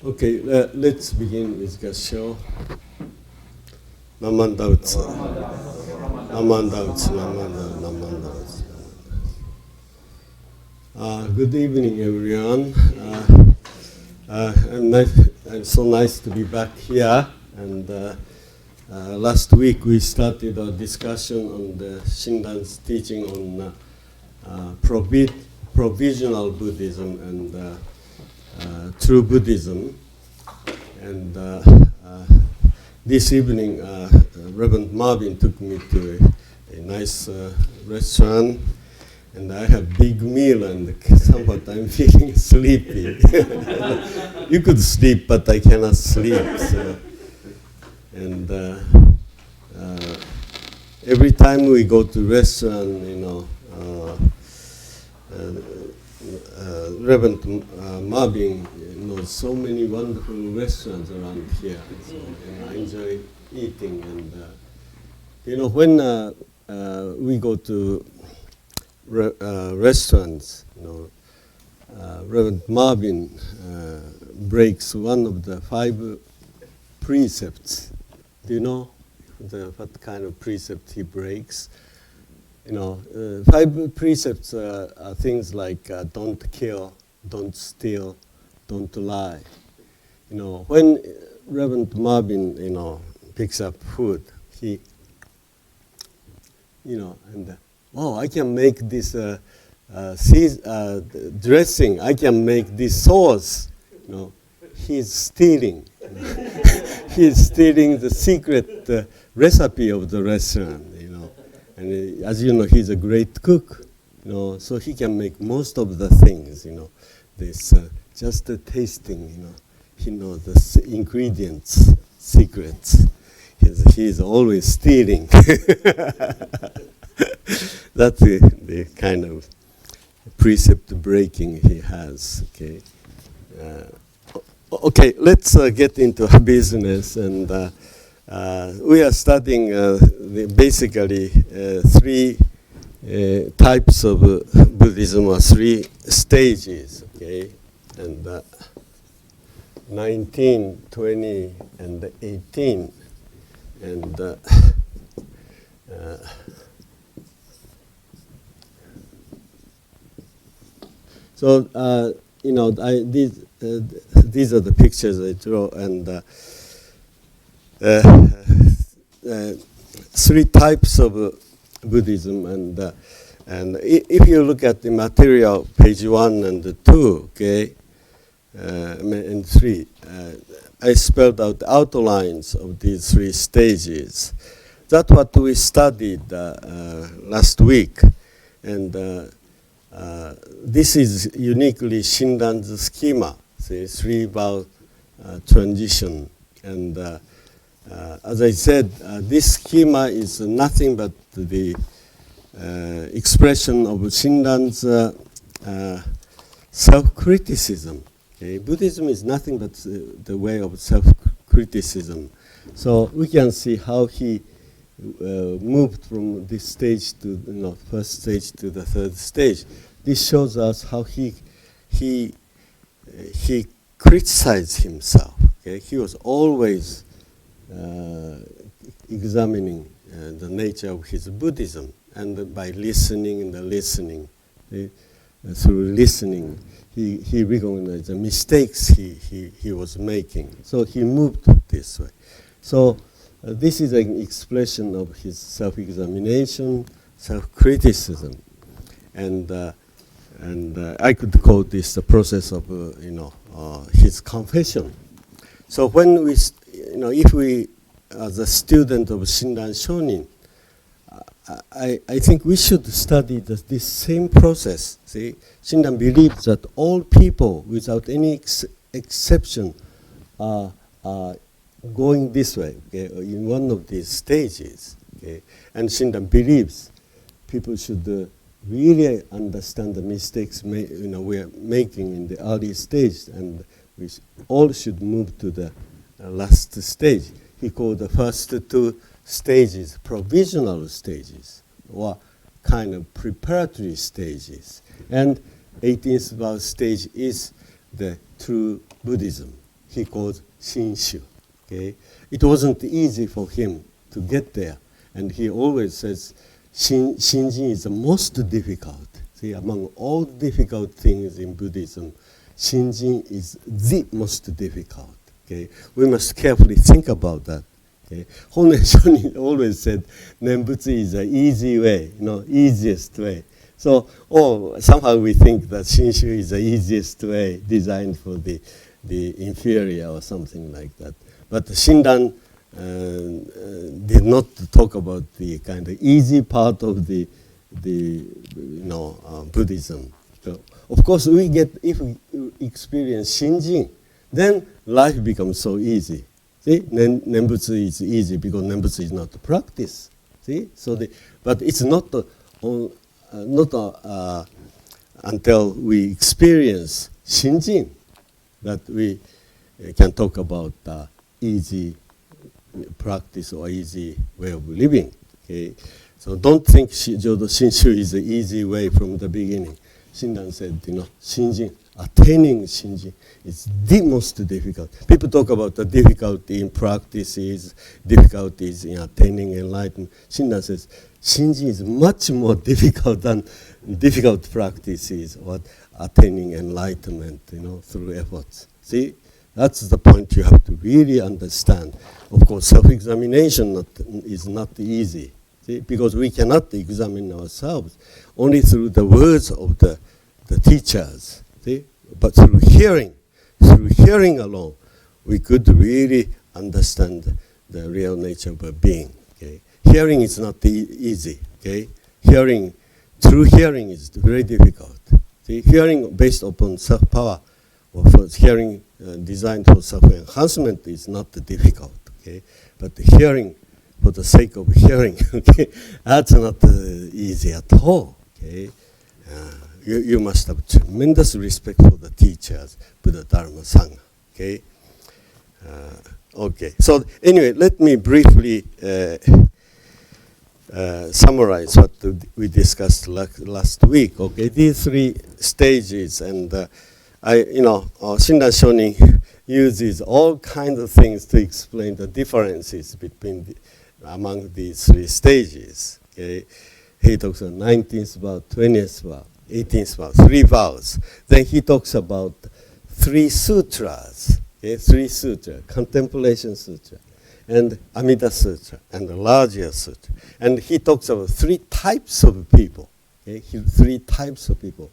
Okay, let's begin with the show. Namandavts. Namandavts. Namandavts. Good evening, everyone. It's so nice to be back here. And last week we started a discussion on the Shinran's teaching on provisional Buddhism and true Buddhism. And this evening, Reverend Marvin took me to a nice restaurant, and I had a big meal, and somewhat I'm feeling sleepy. You could sleep, but I cannot sleep. So. And every time we go to restaurant, Reverend Marvin knows so many wonderful restaurants around here. So I enjoy eating. And when we go to restaurants, Reverend Marvin breaks one of the 5 precepts. Do you know what kind of precept he breaks? 5 precepts are things like don't kill, don't steal, don't lie. When Reverend Marvin, picks up food, he, I can make this dressing. I can make this sauce. He's stealing. He's stealing the secret recipe of the restaurant. And as you know, he's a great cook, so he can make most of the things, this just the tasting, he knows the ingredients, secrets. He's always stealing. That's the kind of precept breaking he has. Okay, let's get into our business, and we are studying basically 3 types of Buddhism, or 3 stages, and 19, 20, and 18, and so these are the pictures I draw, and 3 types of Buddhism, and if you look at the material, page 1 and 2, and 3, I spelled out the outlines of these 3 stages. That's what we studied last week, and this is uniquely Shinran's schema, the 3-vow transition, and as I said, this schema is nothing but the expression of Shinran's self-criticism. Buddhism is nothing but the way of self-criticism. So we can see how he moved from this stage to first stage to the 3rd stage. This shows us how he criticized himself. He was always examining the nature of his Buddhism, and by listening and listening, through listening, he recognized the mistakes he was making. So he moved this way. So this is an expression of his self-examination, self-criticism, and I could call this the process of his confession. So when we, if we, as a student of Shinran Shonin, I think we should study this same process. See, Shinran believes that all people, without any exception, are going this way, in one of these stages. And Shinran believes people should really understand the mistakes we are making in the early stage, and we all should move to the last stage. He called the first 2 stages provisional stages, or kind of preparatory stages. And 18th vow stage is the true Buddhism. he called Shinshu. Okay? It wasn't easy for him to get there. And he always says, Shinjin is the most difficult. See, among all difficult things in Buddhism, Shinjin is the most difficult. Okay? We must carefully think about that. Okay? Honen Shonin always said, Nembutsu is the easy way, easiest way. So, somehow we think that Shinshu is the easiest way designed for the inferior or something like that. But Shinran did not talk about the kind of easy part of the Buddhism. So, of course, if we experience Shinjin, then life becomes so easy. See, Nembutsu is easy because Nembutsu is not a practice. See, but it's not until we experience Shinjin that we can talk about easy practice or easy way of living. Okay? So don't think Jodo Shinshu is the easy way from the beginning. Shinran said, Shinjin, attaining Shinjin is the most difficult. People talk about the difficulty in practices, difficulties in attaining enlightenment. Shinran says, Shinjin is much more difficult than difficult practices or attaining enlightenment, through efforts. See, that's the point you have to really understand. Of course, self-examination is not easy, see, because we cannot examine ourselves only through the words of the teachers, see, but through hearing alone, we could really understand the real nature of a being. Okay? Hearing is not easy. Okay? True hearing is very difficult. See, hearing based upon self-power, or for hearing designed for self-enhancement is not difficult. Okay? But hearing for the sake of hearing, okay, that's not easy at all. Okay? You must have tremendous respect for the teachers, Buddha, Dharma, Sangha. Okay? Okay. So anyway, let me briefly summarize what we discussed last week. Okay, these three stages, and Shinran Shonin uses all kinds of things to explain the differences among these three stages. Okay, he talks about 19th vow, 20th vow, 18th vow, 3 vows. Then he talks about 3 sutras. Okay, 3 sutras: Contemplation Sutra, and Amida Sutra, and the Larger Sutra. And he talks about 3 types of people. Okay? 3 types of people: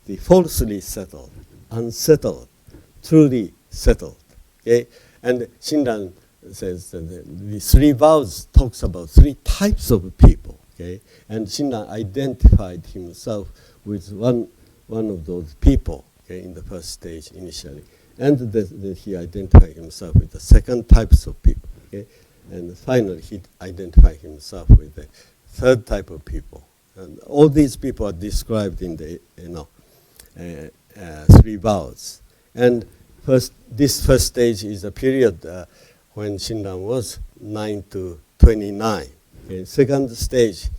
the falsely settled, unsettled, truly settled. Okay? And Shinran says that the 3 vows talks about 3 types of people. Okay? And Shinran identified himself with one of those people, okay, in the first stage initially. And then he identified himself with the second types of people. Okay? And finally, he identified himself with the third type of people. And all these people are described in the 3 vows. And this first stage is a period when Shinran was 9 to 29. Okay? Second stage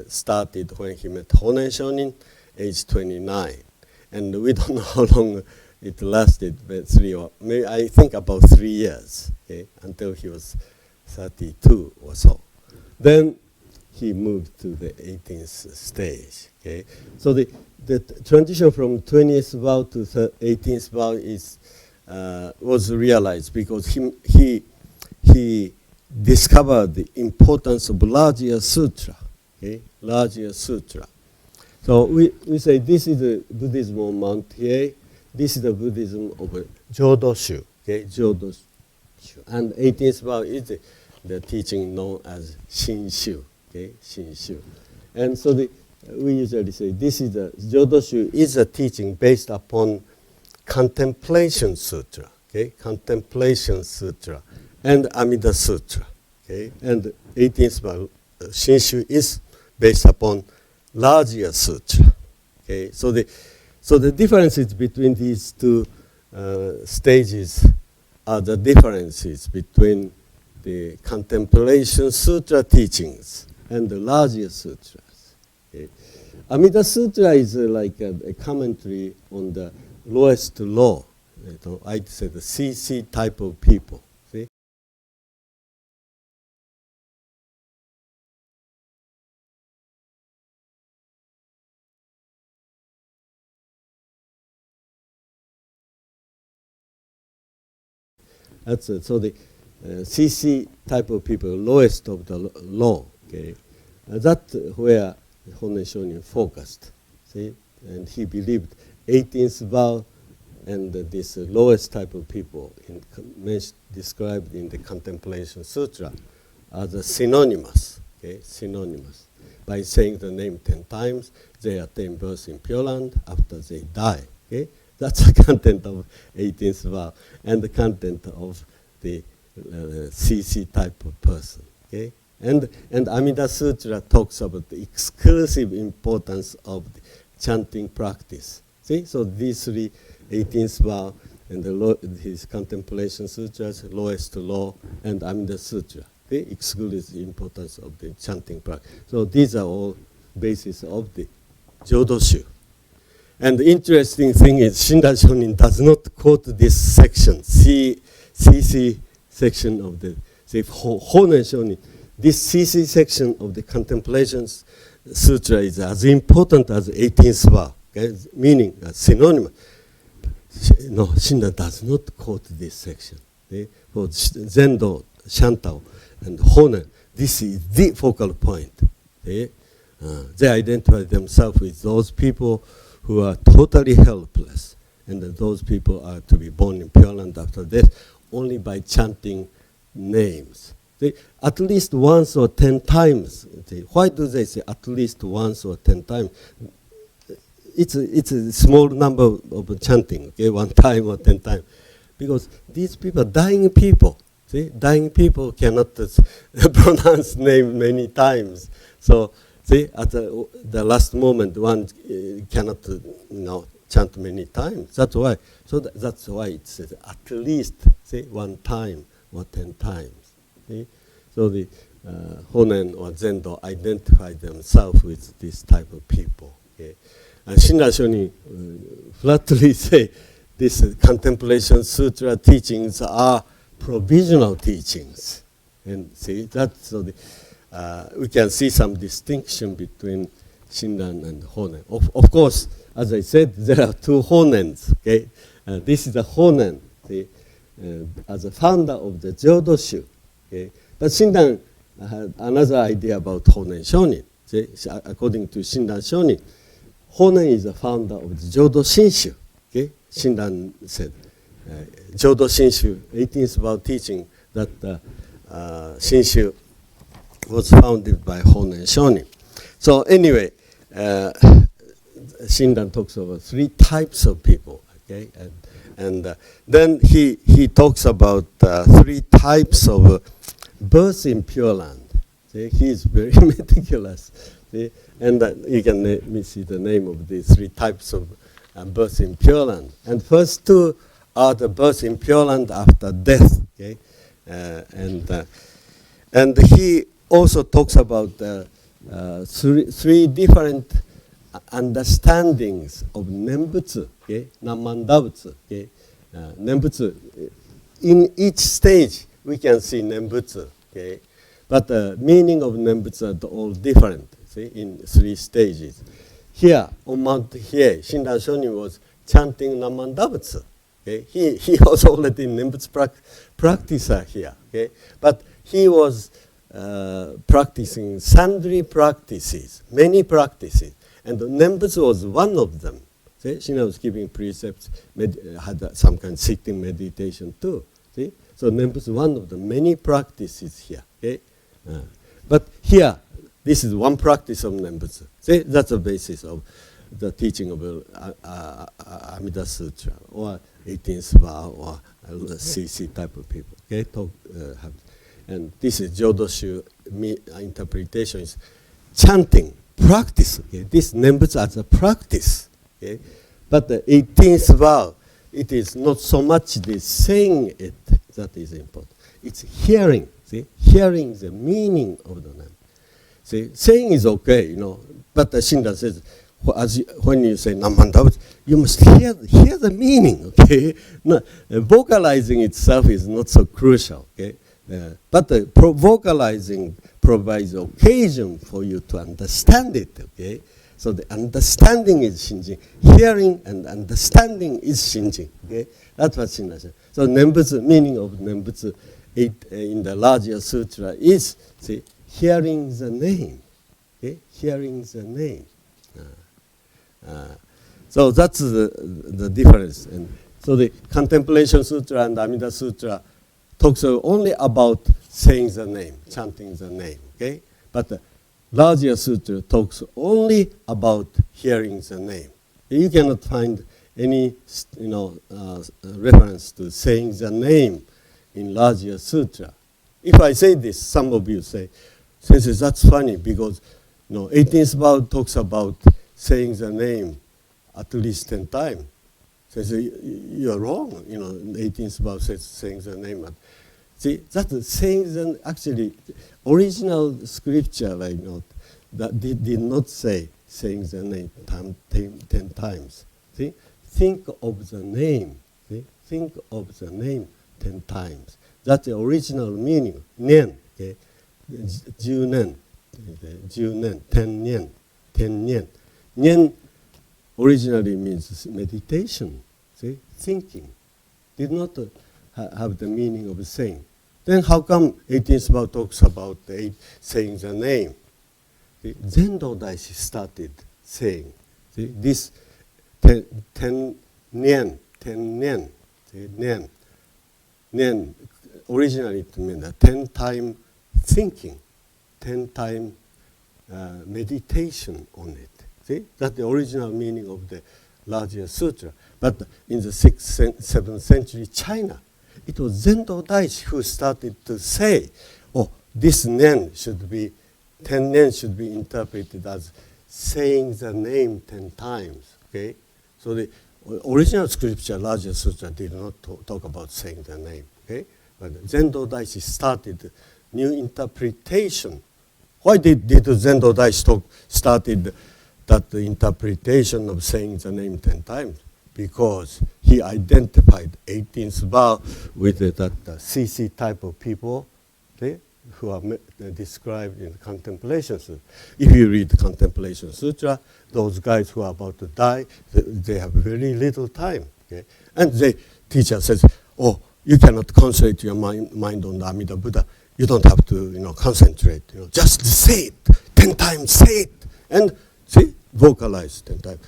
started when he met Honen Shonin, age 29. And we don't know how long it lasted, but I think about 3 years, okay, until he was 32 or so. Then he moved to the 18th stage. Okay, so the transition from 20th vow to 18th vow was realized because he discovered the importance of Larger Sutra. Okay, Larger Sutra. So we say this is the Buddhism of Mount Hiei. This is the Buddhism of Jodoshu. Okay, Jodoshu. And 18th vow is the teaching known as Shinshu. Okay, Shinshu. And so we usually say this is the Jodoshu is a teaching based upon Contemplation Sutra. Okay, Contemplation Sutra and Amida Sutra. Okay, and 18th vow Shinshu is based upon Larger Sutra. Okay, so the differences between these 2 stages are the differences between the Contemplation Sutra teachings and the Larger Sutras. Okay. Amida Sutra is like a commentary on the lowest law, I said the CC type of people. See? So the CC type of people, lowest of the low. Okay, that's where Honen Shonin focused. See, and he believed 18th vow and this lowest type of people described in the Contemplation Sutra as synonymous. Okay, synonymous. By saying the name 10 times, they attain birth in Pure Land after they die. Okay? That's the content of 18th vow and the content of the CC type of person. Okay? And Amida Sutra talks about the exclusive importance of the chanting practice. See? So these three, 18th vow and his Contemplation Sutras, lowest to low, and Amida Sutra. Okay? Exclusive importance of the chanting practice. So these are all basis of the Jodoshu. And the interesting thing is Shinran Shonin does not quote this section, CC section of the Honen Shonin. This CC section of the Contemplations Sutra is as important as 18th vow, okay? Meaning synonymous. No, Shinran does not quote this section. Okay? For Zendo, Shantao, and Honen, this is the focal point. Okay? They identify themselves with those people who are totally helpless, and those people are to be born in Pure Land after death only by chanting names. At least once or 10 times. Why do they say at least once or 10 times? It's a small number of chanting, okay, 1 time or 10 times. Because these people are dying people. See, dying people cannot pronounce name many times. So, see, at the last moment, one cannot, chant many times. That's why. So that's why it says at least, say, 1 time or 10 times. See? So the Honen or Zendo identify themselves with this type of people. Okay? And Shinran Shonin flatly say this Contemplation Sutra teachings are provisional teachings. And see, that's so we can see some distinction between Shinran and Honen. Of course, as I said, there are 2 Honens. Okay, this is the Honen, as a founder of the Jodoshu. Okay, but Shinran had another idea about Honen Shonin. See? According to Shinran Shonin, Honen is the founder of the Jodo Shinshu. Okay, Shinran said, Jodo Shinshu, 18th vow teaching that Shinshu was founded by Honen Shonin. So anyway, Shinran talks about 3 types of people, okay, and then he talks about 3 types of birth in Pure Land. See, he is very meticulous. See? And you can let me see the name of these 3 types of birth in Pure Land. And first 2 are the birth in Pure Land after death. Okay, and he also talks about 3 different understandings of Nembutsu, okay, Namandabutsu. Okay, Nembutsu. In each stage, we can see Nembutsu. Okay, but the meaning of Nembutsu are all different. See, in 3 stages. Here on Mount Hiei, Shinran Shonin was chanting Namandabutsu. Okay, he was already Nembutsu practicer here. Okay, but he was practicing sundry practices, many practices, and Nembutsu was one of them. See, Shinran was giving precepts, had some kind of sitting meditation too. See, so Nembutsu one of the many practices here. Okay, but here this is one practice of Nembutsu. See, that's the basis of the teaching of Amida Sutra or 18th vow or CC type of people. Okay, and this is Jodoshu interpretation is chanting, practice. Okay? This Nembutsu as a practice. Okay? But the 18th vow, it is not so much the saying it that is important. It's hearing. See, hearing the meaning of the name. See, saying is okay, but the Shinran says, when you say Namanda, you must hear the meaning, okay? No, vocalizing itself is not so crucial, okay? But vocalizing provides occasion for you to understand it, okay? So the understanding is Shinjin. Hearing and understanding is Shinjin, okay? That's what Shinjin. So Nembutsu, meaning of Nembutsu 8 in the larger sutra is, see, hearing the name, okay? Hearing the name. So that's the difference. And so the Contemplation Sutra and Amida Sutra talks only about saying the name, chanting the name, okay? But the larger sutra talks only about hearing the name. You cannot find any, reference to saying the name in larger sutra. If I say this, some of you say, Sensei, that's funny because 18th vow talks about saying the name at least 10 times. Sensei, you're wrong. 18th vow says saying the name. See, that's saying the actually original scripture, that did not say saying the name 10 times. See, think of the name. See, think of the name 10 times. That's the original meaning. Nen, okay, 10 nen, 10 yen, 10 yen. Nyen originally means meditation, see, thinking. Did not have the meaning of saying. Then how come 18th vow talks about saying the name? See, Zendo Daishi started saying, see, this 10 yen, 10 yen, see, nen, originally it meant 10 time thinking, 10 time meditation on it. See, that's the original meaning of the larger sutra. But in the 6th, 7th century China, it was Zendo Daishi who started to say, this nen should be, 10 nen should be interpreted as saying the name 10 times, okay? So the original scripture, larger sutra, did not talk about saying the name, okay? But Zendo Daishi started new interpretation. Why did Zendo Daishi started that interpretation of saying the name 10 times? Because he identified 18th vow with that CC type of people, okay, who are described in the Contemplation Sutra. If you read the Contemplation Sutra, those guys who are about to die, they have very little time. Okay? And the teacher says, you cannot concentrate your mind on the Amida Buddha. You don't have to concentrate. Just say it 10 times, say it. And see, vocalize 10 times.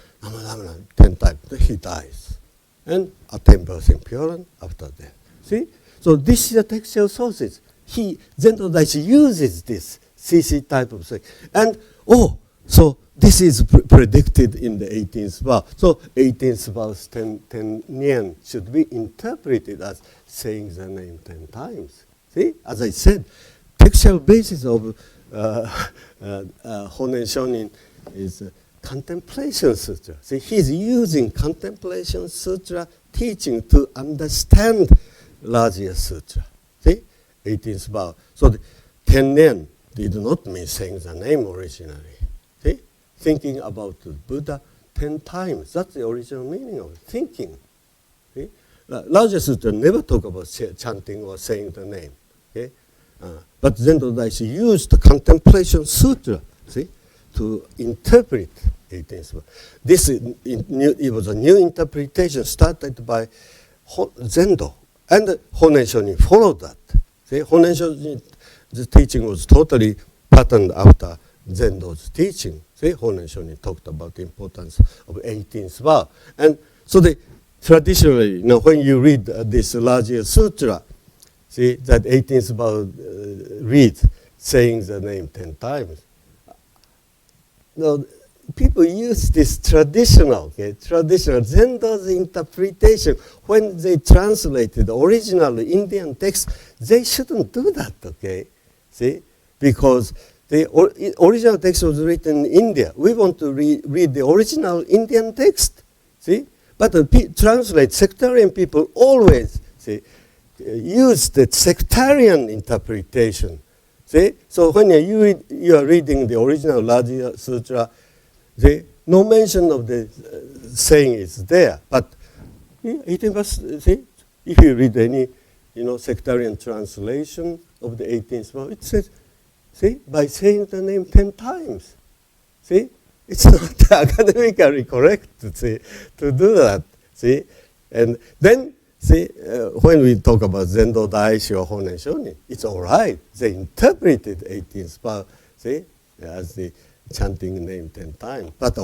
10 times, he dies. And attain birth in Pure Land after that. See? So this is the textual sources. Zendo Daishi uses this CC type of thing. And, so this is predicted in the 18th vow. So 18th vow's 10 yen should be interpreted as saying the name 10 times. See? As I said, textual basis of Honen Shonin is Contemplation Sutra. See, he's using Contemplation Sutra teaching to understand larger sutra. See, 18th vow. So the 10 nen did not mean saying the name originally. See, thinking about the Buddha 10 times. That's the original meaning of it, thinking. See, larger sutra never talk about chanting or saying the name. Okay, but Zendo Daishi used the Contemplation Sutra. See, to interpret 18th vow. It was a new interpretation started by Zendo, and Honen Shonin followed that. See, Honen Shonin's teaching was totally patterned after Zendo's teaching. See, Honen Shonin talked about the importance of 18th vow. And so traditionally, when you read this larger sutra, see, that 18th vow reads saying the name 10 times. People use this traditional Zendo's interpretation. When they translated the original Indian text, they shouldn't do that, okay? See? Because the original text was written in India. We want to read the original Indian text, see? But sectarian people always, see, use the sectarian interpretation. See? So when you are reading the original Larger Sutra, see, no mention of the saying is there. But it must, see, if you read any, sectarian translation of the 18th vow, it says, see, by saying the name 10 times. See, it's not academically correct to do that. See, and then, see, when we talk about Zendo Daishi or Honen Shonin, it's all right. They interpreted 18th vow, see, as the chanting name 10 times. But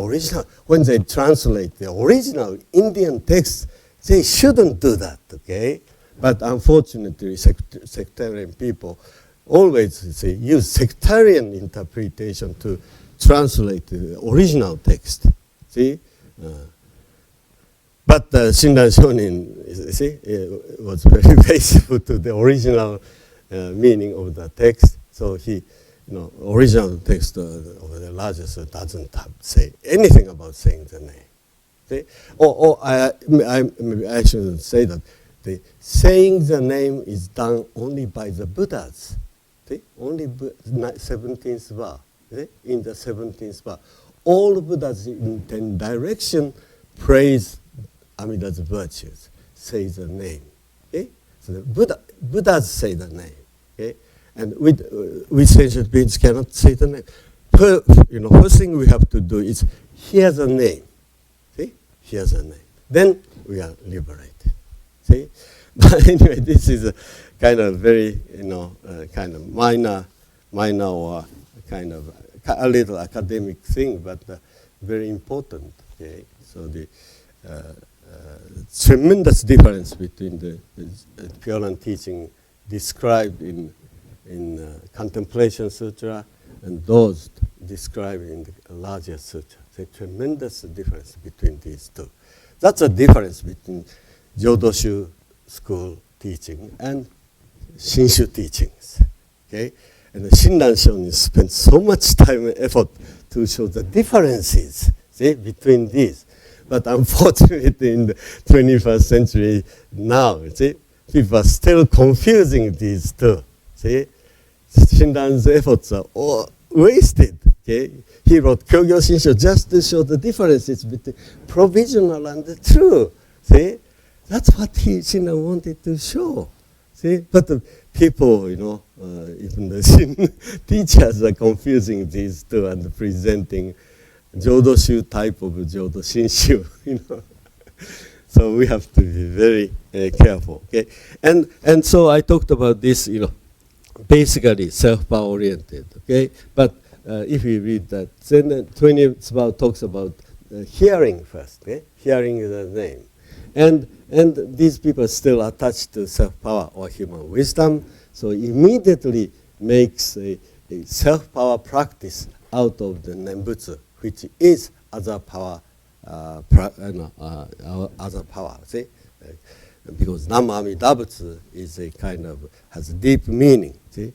when they translate the original Indian text, they shouldn't do that, okay? But unfortunately, sectarian people always use sectarian interpretation to translate the original text. See? But Shinran Shonin, see, was very faithful to the original meaning of the text. So he, original text of the largest doesn't say anything about saying the name. See? I shouldn't say that. Saying the name is done only by the Buddhas. See? Only 17th vow. In the 17th vow. All Buddhas in 10 directions praise Amida's virtues, say the name. Okay? So the Buddhas say the name. Okay? And we sentient beings cannot say the name. First thing we have to do is hear the name. See? Hear the name. Then we are liberated. See? But anyway, this is a kind of very, kind of minor or kind of a little academic thing, but very important. Okay? So the tremendous difference between the Pure Land teaching described in Contemplation Sutra and those described in the larger sutra. There's a tremendous difference between these two. That's a difference between Jodoshu school teaching and Shinshu teachings. Okay? And the Shinran Shonin spent so much time and effort to show the differences, see, between these. But unfortunately, in the 21st century now, see, people are still confusing these two. See, Shinran's efforts are all wasted. Okay? He wrote Kyogyo Shinsho just to show the differences between provisional and the true. See, that's what Shinran wanted to show. See, but the people, even the Shin teachers are confusing these two and presenting Jodoshu type of Jodo Shinshu, So we have to be very careful, okay? And so I talked about this, basically self-power oriented, okay? But if we read that, then 20th vow talks about hearing first, okay? Hearing the name. And these people are still attached to self-power or human wisdom, so immediately makes a self-power practice out of the Nembutsu, which is other power, other power. See, because Nam Amidabutsu is a kind of has a deep meaning. See,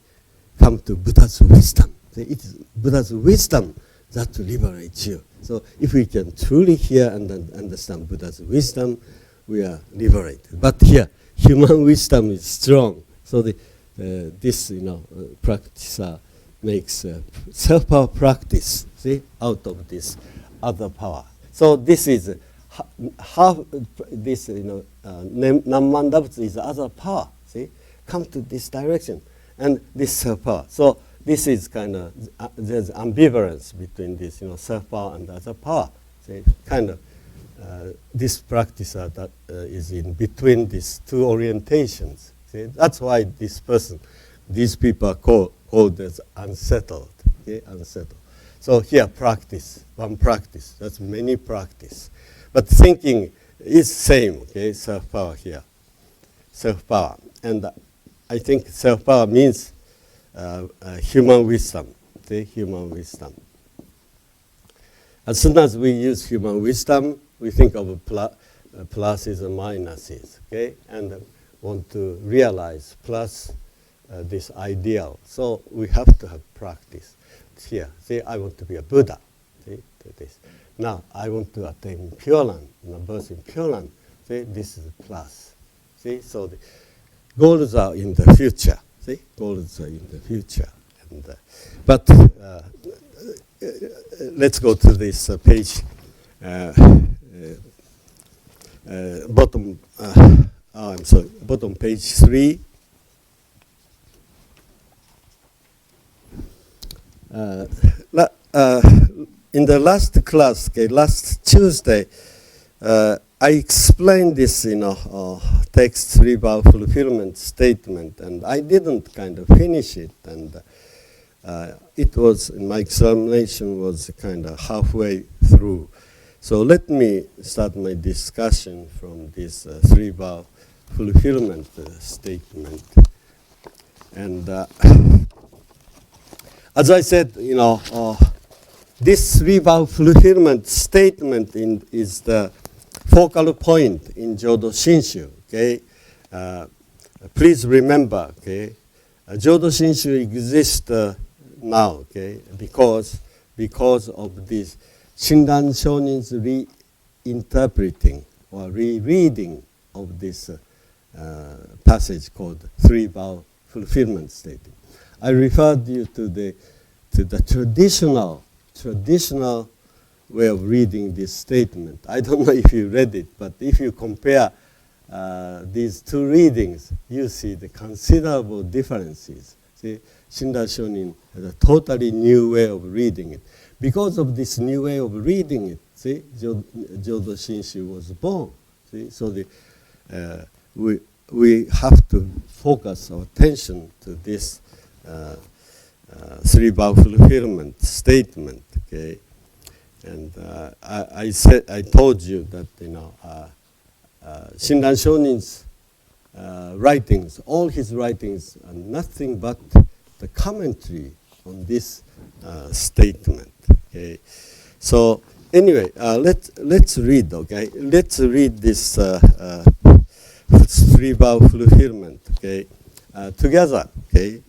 come to Buddha's wisdom. See, it is Buddha's wisdom that liberates you. So if we can truly hear and understand Buddha's wisdom, we are liberated. But here, human wisdom is strong. So this practice makes self-power practice, see, out of this other power. So this is half this, Nammandabutsu is other power, see, come to this direction, and this self-power. So this is kind of, there's ambivalence between this, self-power and other power. See, kind of, this practice that is in between these two orientations. See, that's why these people are called as unsettled. Okay, unsettled. So here, practice, one practice. That's many practice, but thinking is same. Okay, self-power here, self-power, and I think self-power means human wisdom. Okay, human wisdom. As soon as we use human wisdom, we think of pluses and minuses, okay? And want to realize plus this ideal. So we have to have practice. Here, see, I want to be a Buddha. See, this. Now, I want to attain Pure Land, birth in Pure Land. See, this is a plus. See, so the goals are in the future. See, goals are in the future. And, but let's go to this page bottom, I'm sorry, bottom page 3. In the last class, okay, last Tuesday, I explained this, text 3 about fulfillment statement, and I didn't kind of finish it, and it was, my examination was kind of halfway through. So let me start my discussion from this 3 about fulfillment statement. And as I said, this 3 about fulfillment statement is the focal point in Jodo Shinshu. Okay, please remember. Okay, Jodo Shinshu exists now. Okay, because of this Shinran Shonin's reinterpreting or rereading of this passage called 3 about fulfillment statement. I referred you to the traditional way of reading this statement. I don't know if you read it, but if you compare these 2 readings, you see the considerable differences. See, Shinran Shonin has a totally new way of reading it. Because of this new way of reading it, see, Jodo Shinshu was born. See, so we have to focus our attention to this 3 about fulfillment statement. Okay, and I told you that Shinran Shonin's writings, all his writings, are nothing but the commentary on this statement. Okay, so anyway, let's read. Okay, let's read this 3 about fulfillment. Okay, together. Okay,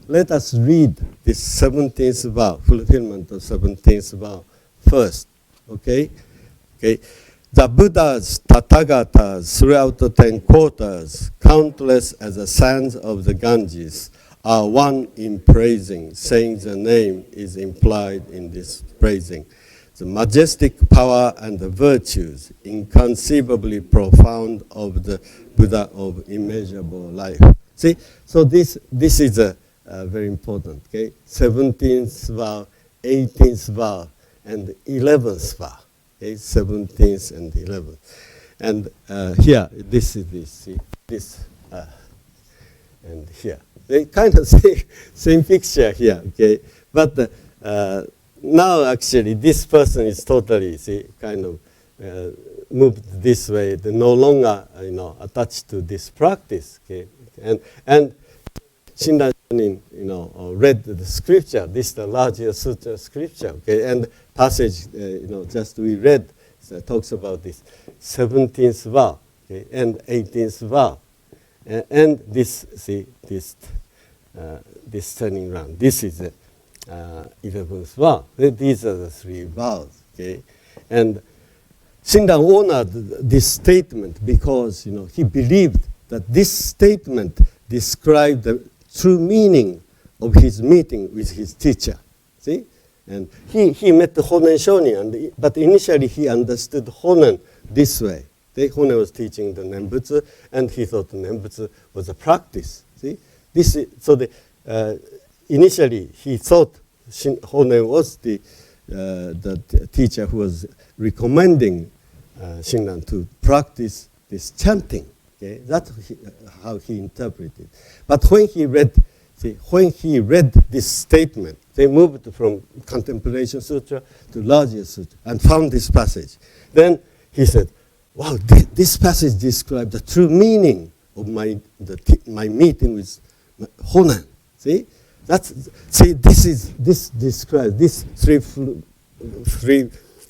let us read this 17th vow, fulfillment of 17th vow first. Okay, okay. The Buddhas, Tathagatas throughout the 10 quarters, countless as the sands of the Ganges, are one in praising. Saying the name is implied in this praising. The majestic power and the virtues, inconceivably profound of the Buddha of immeasurable life. See, so this is a very important. Okay, 17th vow, 18th vow, and 11th vow. Okay, 17th and 11th, and here this is this. See this, and here they kind of same picture here. Okay, but now actually this person is totally kind of moved this way. They're no longer attached to this practice. Okay, and Shinran Shonin read the scripture. This is the larger sutra scripture. Okay, and passage just we read talks about this 17th vow, okay, and 18th vow, and this this turning round. This is the 11th vow. These are the 3 vows. Okay, and Shinran honored this statement because he believed that this statement described the true meaning of his meeting with his teacher. See, and he met the Honen Shonin, but initially he understood Honen this way. Honen was teaching the Nembutsu, and he thought the Nembutsu was a practice. See, initially he thought Honen was the teacher who was recommending Shinran to practice this chanting. Okay, that's how he interpreted. But when he read this statement, they moved from Contemplation Sutra to Larger Sutra and found this passage. Then he said, "Wow, this passage describes the true meaning of my meeting with Honen." See, this describes this 3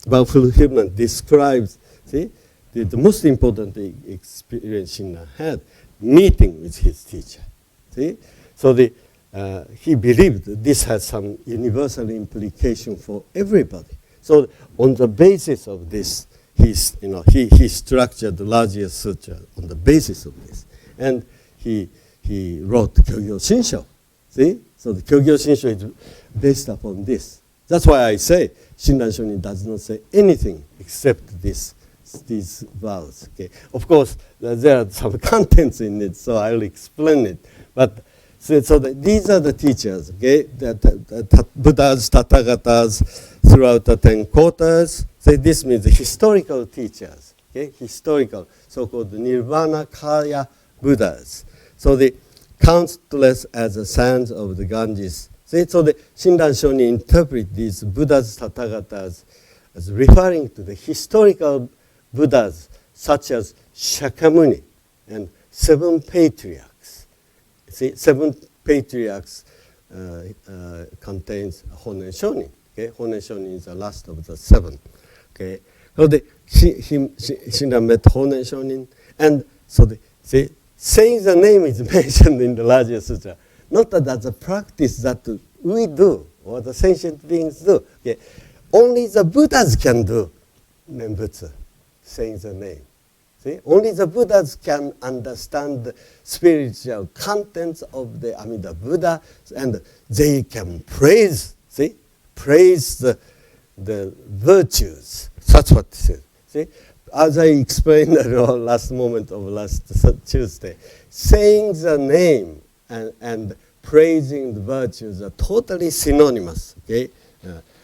about fulfillment describes. See. The most important experience Shinran had, meeting with his teacher. See, so he believed this has some universal implication for everybody. So on the basis of this, he structured the larger sutra on the basis of this, and he wrote Kyogyo Shinsho. See, so the Kyogyo Shinsho is based upon this. That's why I say Shinran Shonin does not say anything except these vows. Okay? Of course, there are some contents in it, so I'll explain it. But these are the teachers, okay? The Buddhas, Tathagatas throughout the 10 quarters. So this means the historical teachers, okay? Historical, so-called Nirvana Kaya Buddhas. So the countless as the sands of the Ganges. So the Shinran Shonin interpret these Buddhas, Tathagatas as referring to the historical Buddhas such as Shakyamuni and 7 patriarchs. See, 7 patriarchs contains Honen Shonin. Okay? Honen Shonin is the last of the 7. Okay? So Shinran met Honen Shonin, and so saying the name is mentioned in the larger sutra. Not that that's a practice that we do or the sentient beings do. Okay? Only the Buddhas can do Nembutsu, saying the name. See? Only the Buddhas can understand the spiritual contents of the Amida Buddha, and they can praise the virtues. That's what it says. See? As I explained at the last moment of last Tuesday, saying the name and praising the virtues are totally synonymous. Okay?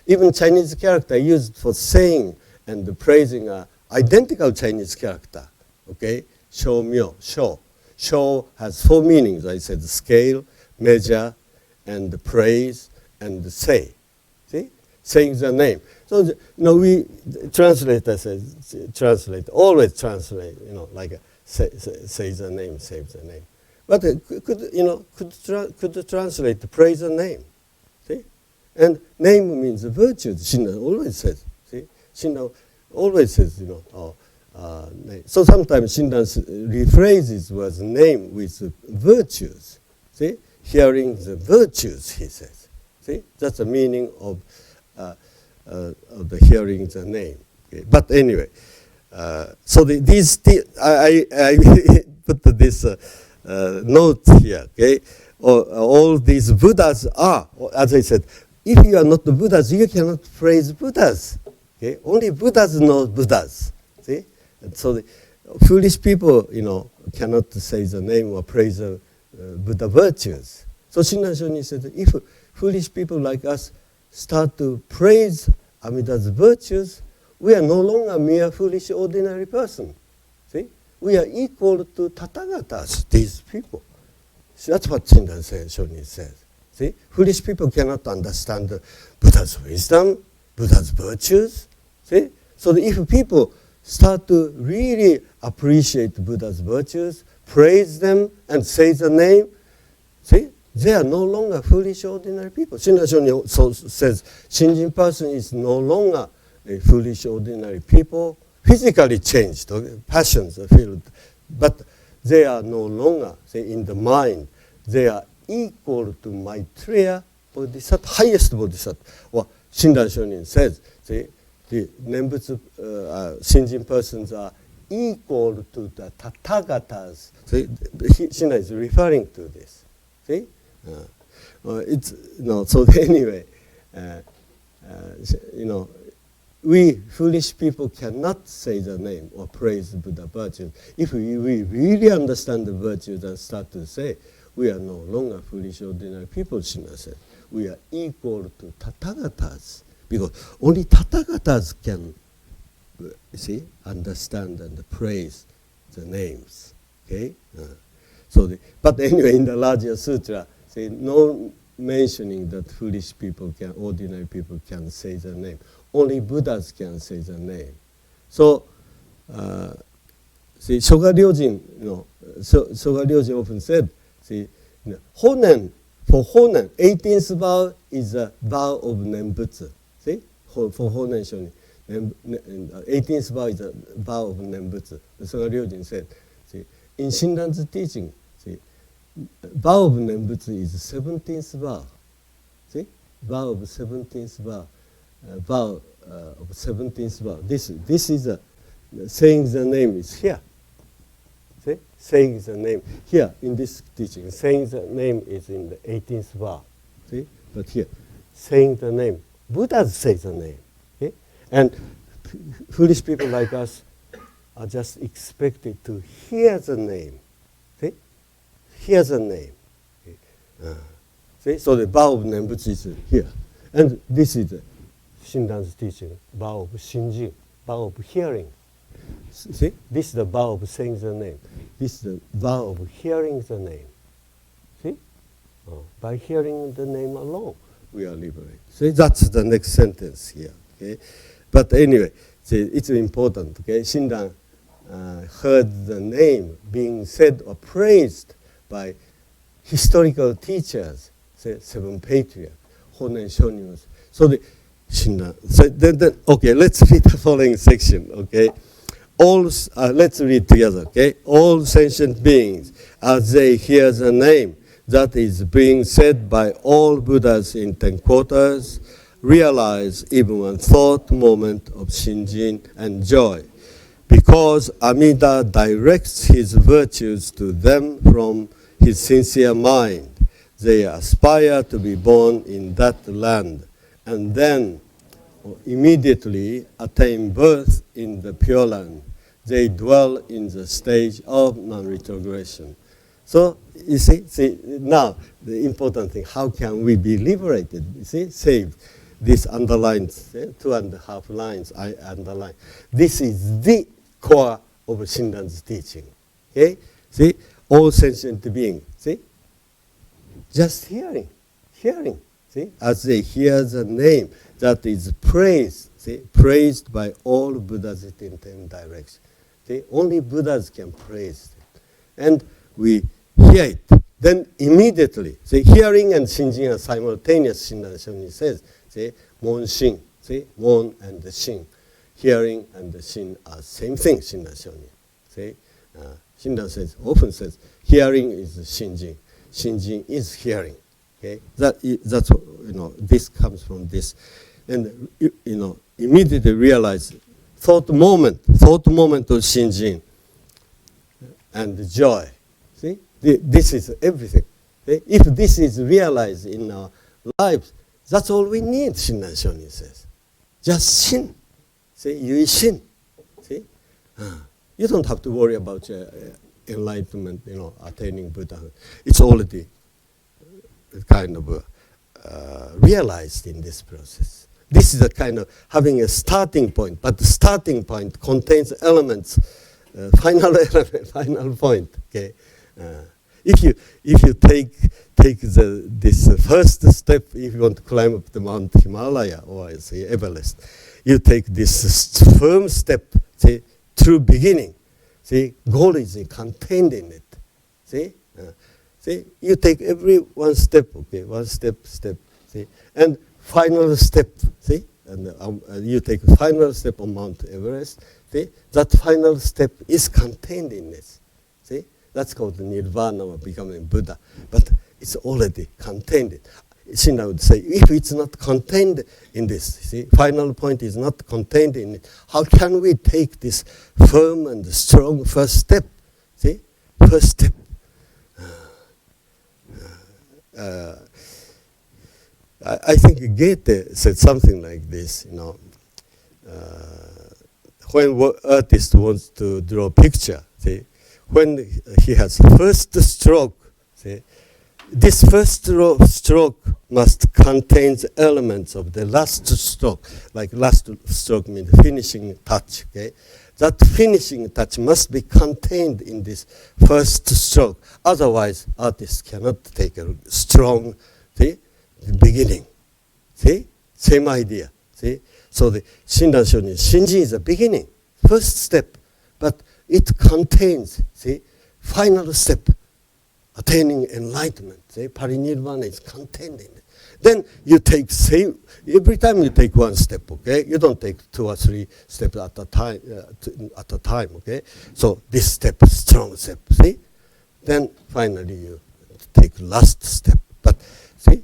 Even Chinese character used for saying and praising are identical Chinese character. Okay? Shou, myo, shou. Shou has 4 meanings. I said scale, measure, and praise, and say. See? Saying the name. So, we translator says, always translate, like say the name, save the name. But could translate praise the name. See? And name means virtues. Shinran always says. See? Shinran always says, name. So sometimes Shinran rephrases was name with virtues. See? Hearing the virtues, he says. See? That's the meaning of the hearing the name. Okay? But anyway, so I put this note here. Okay, all these Buddhas are, as I said, if you are not the Buddhas, you cannot praise Buddhas. Okay, only Buddhas know Buddhas. See, and so the foolish people, cannot say the name or praise the Buddha virtues. So Shinran Shonin said, if foolish people like us start to praise Amida's virtues, we are no longer mere foolish ordinary person. See? We are equal to Tathagatas, these people. So that's what Shinran Shonin says. See? Foolish people cannot understand Buddha's wisdom, Buddha's virtues. See? So if people start to really appreciate Buddha's virtues, praise them, and say the name, see? They are no longer foolish ordinary people. Shinran Shonin also says, Shinjin person is no longer a foolish ordinary people, physically changed, passions are filled, but they are no longer, in the mind, they are equal to Maitreya Bodhisattva, highest Bodhisattva. Well, Shinran Shonin says, the Nembutsu Shinjin persons are equal to the Tathagatas. Shinran is referring to this. See? So anyway, we foolish people cannot say the name or praise the Buddha virtues. If we really understand the virtues and start to say, we are no longer foolish ordinary people, Shinran said. We are equal to Tathagatas, because only Tathagatas can, understand and praise the names. Okay? But anyway, in the larger sutra, no mentioning that foolish people ordinary people can say the name. Only Buddhas can say the name. So, Soga Ryojin, Soga Ryojin often said, Honen, for Honen, 18th vow is a vow of Nembutsu. See, for Honen Shonin, 18th vow is a vow of Nembutsu. Soga Ryojin said, in Shinran's teaching, vow of Nembutsu is 17th vow. See? Vow of 17th vow. Vow of 17th vow. This is saying the name is here. See? Saying the name. Here, in this teaching, saying the name is in the 18th vow. See? But here, saying the name, Buddhas say the name. Okay? And foolish people like us are just expected to hear the name. See? Hear the name. Okay? See? So the vow of Nembutsu is here. And this is Shinran's teaching, vow of Shinjin, vow of hearing. See? This is the vow of saying the name. This is the vow of hearing the name. See? By hearing the name alone, we are liberated. See? That's the next sentence here. Okay? But anyway, see, it's important. Okay? Shinran heard the name being said or praised by historical teachers, say, seven patriarchs, Honen Shonyus. So the Shinran. So then, okay, let's read the following section. Okay, let's read together. Okay, all sentient beings, as they hear the name that is being said by all Buddhas in 10 quarters, realize even one thought moment of Shinjin and joy, because Amida directs his virtues to them from his sincere mind. They aspire to be born in that land, and then immediately attain birth in the Pure Land. They dwell in the stage of non-retrogression. So, you see, now the important thing, how can we be liberated? You see, saved. This underlines, 2.5 lines I underline. This is the core of Shinran's teaching. Okay? See, all sentient beings, see? Just hearing, see? As they hear the name that is praised, see? Praised by all Buddhas in 10 directions. See? Only Buddhas can praise it. And we hear it. Then immediately, see, hearing and Shinjin are simultaneous, Shinran Shonin says. See, Mon Shin, see, Mon and the Shin. Hearing and the Shin are same thing, Shinran Shonin. See, Shinran often says, hearing is Shinjin. Shinjin is hearing. Okay, that's this comes from this, and immediately realize thought moment of Shinjin and joy. See, this is everything. Okay? If this is realized in our lives, that's all we need, Shinran Shonin says. Just Shin. See, you Shin. See? You don't have to worry about enlightenment, attaining Buddhahood. It's already kind of realized in this process. This is a kind of having a starting point, but the starting point contains elements, final element, final point. Okay, if you take this first step, if you want to climb up the Mount Himalaya or say Everest, you take this firm step, see, through beginning. See, goal is contained in it. See, see, you take every one step, okay, one step, see, and final step, see, and you take a final step on Mount Everest. See, that final step is contained in this. See, that's called nirvana or becoming Buddha, but it's already contained. Shinran would say, if it's not contained in this, see, final point is not contained in it, how can we take this firm and strong first step? See, first step. I think Goethe said something like this, when artist wants to draw a picture, see, when he has first stroke, see, this first stroke must contain the elements of the last stroke. Like last stroke means finishing touch. Okay, that finishing touch must be contained in this first stroke. Otherwise, artists cannot take a strong, see, beginning. See, same idea. See, so the Shinran Shonin, Shinji is the beginning, first step, but it contains, see, final step. Attaining enlightenment, say parinirvana is contained in it. Then you take every time you take one step, okay? You don't take 2 or 3 steps at a time, okay? So this step, strong step, see? Then finally you take last step. But see,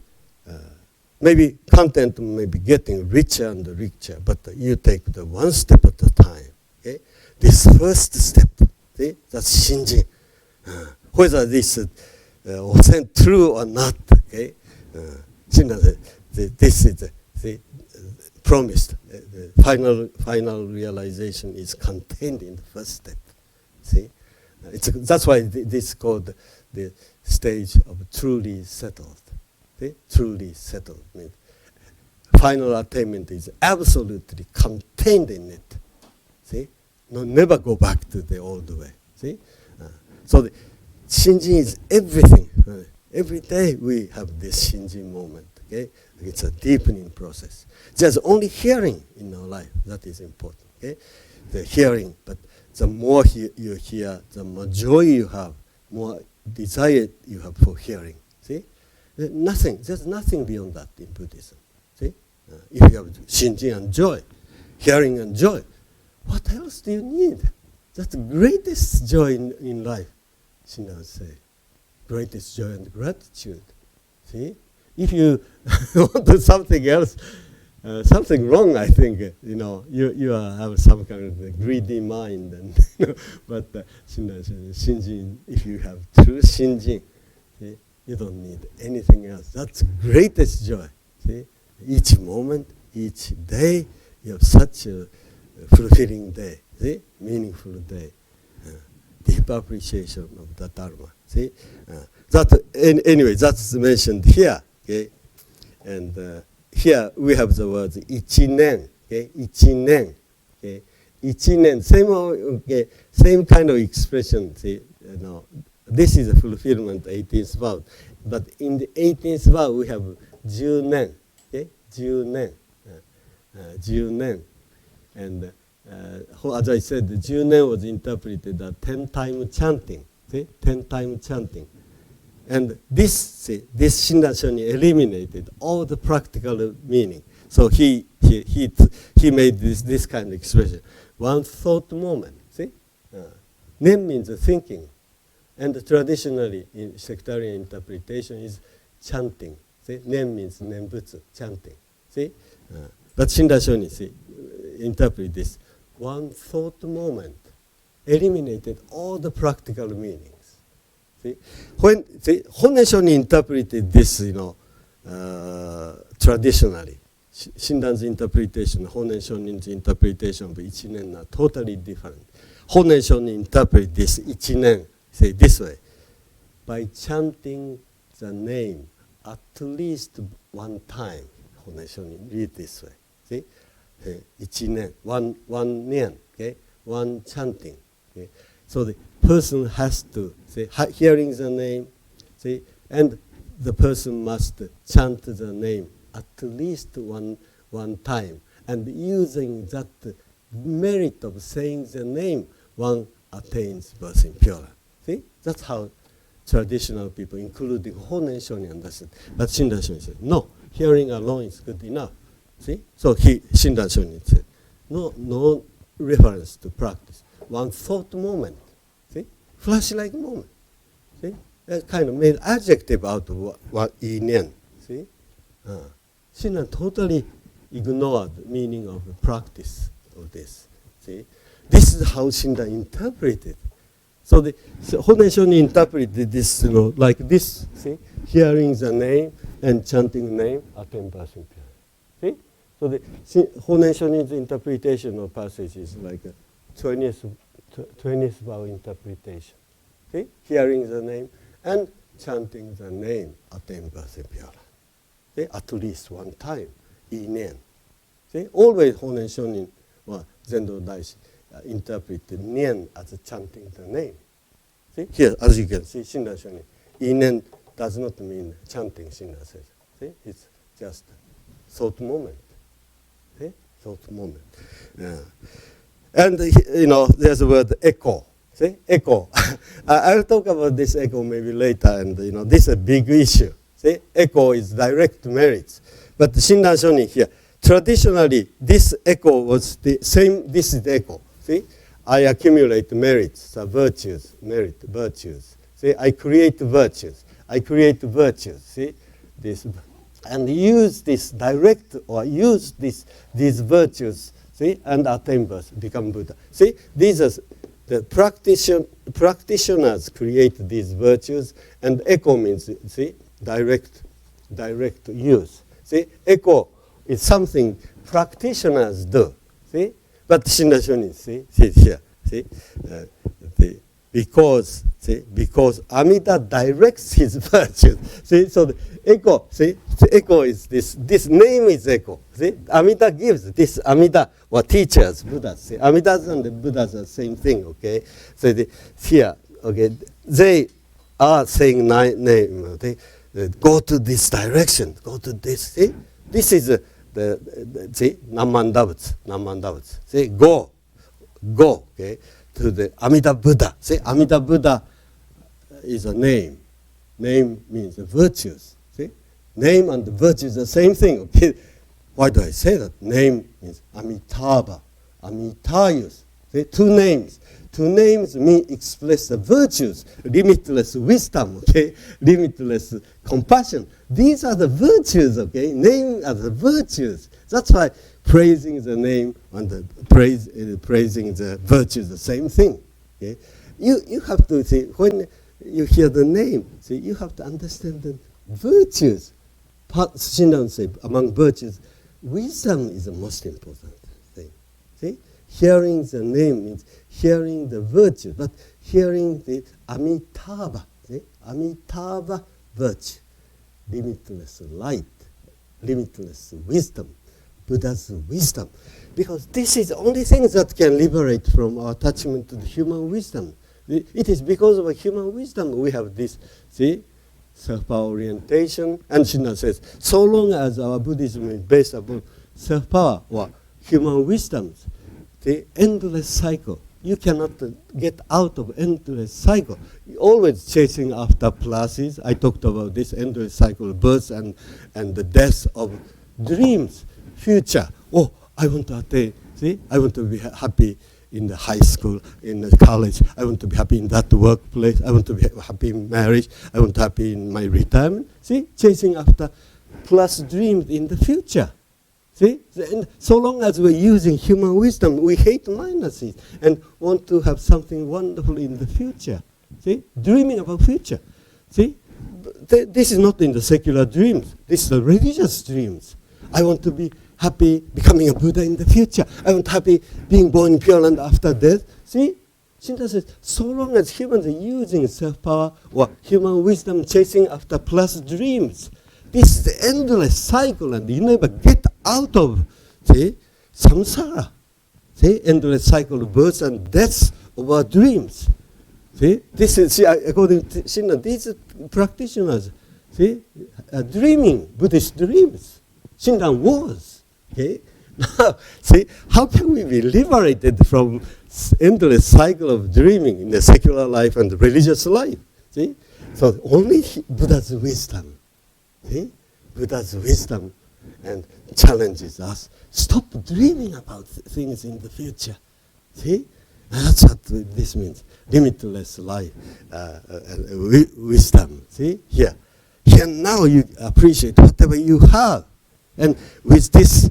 maybe content may be getting richer and richer, but you take the one step at a time, okay? This first step, see? That's Shinjin. Whether this was true or not, okay? Shinran said, this is see, promised. The final realization is contained in the first step. See, that's why this is called the stage of truly settled. See, truly settled means final attainment is absolutely contained in it. See, no, never go back to the old way. See, so the Shinjin is everything. Every day we have this Shinjin moment. Okay, it's a deepening process. There's only hearing in our life that is important. Okay, the hearing, but the more you hear, the more joy you have, more desire you have for hearing. See, there's nothing beyond that in Buddhism. See, if you have Shinjin and joy, hearing and joy, what else do you need? That's the greatest joy in life. Shinra would say, greatest joy and gratitude. See, if you want to do something else, something wrong, I think. You have some kind of greedy mind, and but Shinra says, Shinjin. If you have true Shinjin, see, you don't need anything else. That's greatest joy. See, each moment, each day, you have such a fulfilling day. See, meaningful day. Deep appreciation of the Dharma. See, anyway, that's mentioned here. Okay, and here we have the words ichinen. Okay, ichinen. Okay, ichinen. Same kind of expression. See, this is a fulfillment 18th vow, but in the 18th vow we have junen. Okay, junen, junen, and. As I said, the Junen was interpreted as 10-time chanting. See, 10-time chanting, and this Shinran Shonin eliminated all the practical meaning. So he made this kind of expression. One thought moment. See, nen means thinking, and traditionally in sectarian interpretation is chanting. See, nen means nenbutsu, chanting. See, but Shinran Shonin interpret this. One thought moment eliminated all the practical meanings. See, when Honen Shonin interpreted this, traditionally, Shinran's interpretation, Honen Shonin's interpretation of Ichinen are totally different. Honen Shonin interpret this Ichinen, say this way, by chanting the name at least one time. Honen Shonin read this way. See. Ichinen, one nen, okay, one chanting. Okay. So the person has to say, hearing the name, see, and the person must chant the name at least one time, and using that merit of saying the name, one attains birth in Pure Land. See, that's how traditional people, including Honen Shonin, understand. But Shinran Shonin said, no, hearing alone is good enough. See, so Shinran Shonin said, no reference to practice. One thought moment, see, flash-like moment, see, that kind of made adjective out of what inen, see. Shinran totally ignored the meaning of the practice of this. See, this is how Shinran interpreted. So Honen Shonin interpreted this, like this. See, hearing the name and chanting the name, attain birth in Pure. See? So the Honen Shonin's interpretation of passage is like a 20th vow interpretation. See? Hearing the name and chanting the name, attain birth in Pure Land. See? At least one time, inen. See? Always Honen Shonin or Zendo Daishi interpreted nien as chanting the name. See? Here, as you can see, Shinran Shonin, inen does not mean chanting, Shinran says. See? It's just thought moment. See? Thought moment. And there's the word echo. See? Echo. I'll talk about this echo maybe later, and this is a big issue. See? Echo is direct merits. But Shinran Shonin here, traditionally, this echo was the same, this is the echo. See? I accumulate merits, virtues, merit, virtues. See? I create virtues. I create virtues. See? This. And use this direct, or use these virtues, see, and attain birth, become Buddha. See, these are the practitioners create these virtues, and echo means, see, direct use. See, echo It's something practitioners do. See? But Shinra Shonin, see here. See? Because Amida directs his virtues. See, so the echo, see, the echo is this. This name is echo. See, Amida gives this Amida or teachers, Buddhas. See, Amidas and the Buddhas are the same thing. Okay, so here, okay, they are saying name. Okay, go to this direction. Go to this. See, this is see Namandavats. See, go. Okay. To the Amida Buddha. See, Amida Buddha is a name. Name means virtues. See, name and virtues are the same thing. Okay, why do I say that? Name means Amitabha, Amitayus. See, two names. Two names mean express the virtues, limitless wisdom. Okay, limitless compassion. These are the virtues. Okay, name are the virtues. That's why praising the name and praising the virtues, the same thing. Okay? You have to see, when you hear the name, see, you have to understand the virtues. Shinran say, among virtues, wisdom is the most important thing. See? Hearing the name means hearing the virtue, but hearing the Amitabha, see? Amitabha virtue, limitless light, limitless wisdom. Buddha's wisdom, because this is the only thing that can liberate from our attachment to the human wisdom. It is because of a human wisdom we have this, see, self-power orientation. And Shinran says, so long as our Buddhism is based upon self-power or human wisdoms, the endless cycle, you cannot get out of endless cycle. You're always chasing after pluses. I talked about this endless cycle of birth and the death of dreams. Future. Oh, I want to attain. See, I want to be happy in the high school, in the college. I want to be happy in that workplace. I want to be happy in marriage. I want to be happy in my retirement. See, chasing after plus dreams in the future. See, and so long as we're using human wisdom, we hate minuses and want to have something wonderful in the future. See, dreaming about future. See, this is not in the secular dreams. This is the religious dreams. I want to be happy becoming a Buddha in the future. I want happy being born in Pure Land after death. See? Shinra says, so long as humans are using self-power or human wisdom chasing after plus dreams, this is the endless cycle and you never get out of, see, samsara. See? Endless cycle of birth and death of our dreams. See? This is, see, according to Shinra, these practitioners, see, are dreaming Buddhist dreams. Shinran was. Okay? Now, see, how can we be liberated from endless cycle of dreaming in the secular life and the religious life? See? So only Buddha's wisdom. See? Buddha's wisdom and challenges us. Stop dreaming about things in the future. See? And that's what this means. Limitless life and wisdom. See? Here now you appreciate whatever you have. And with this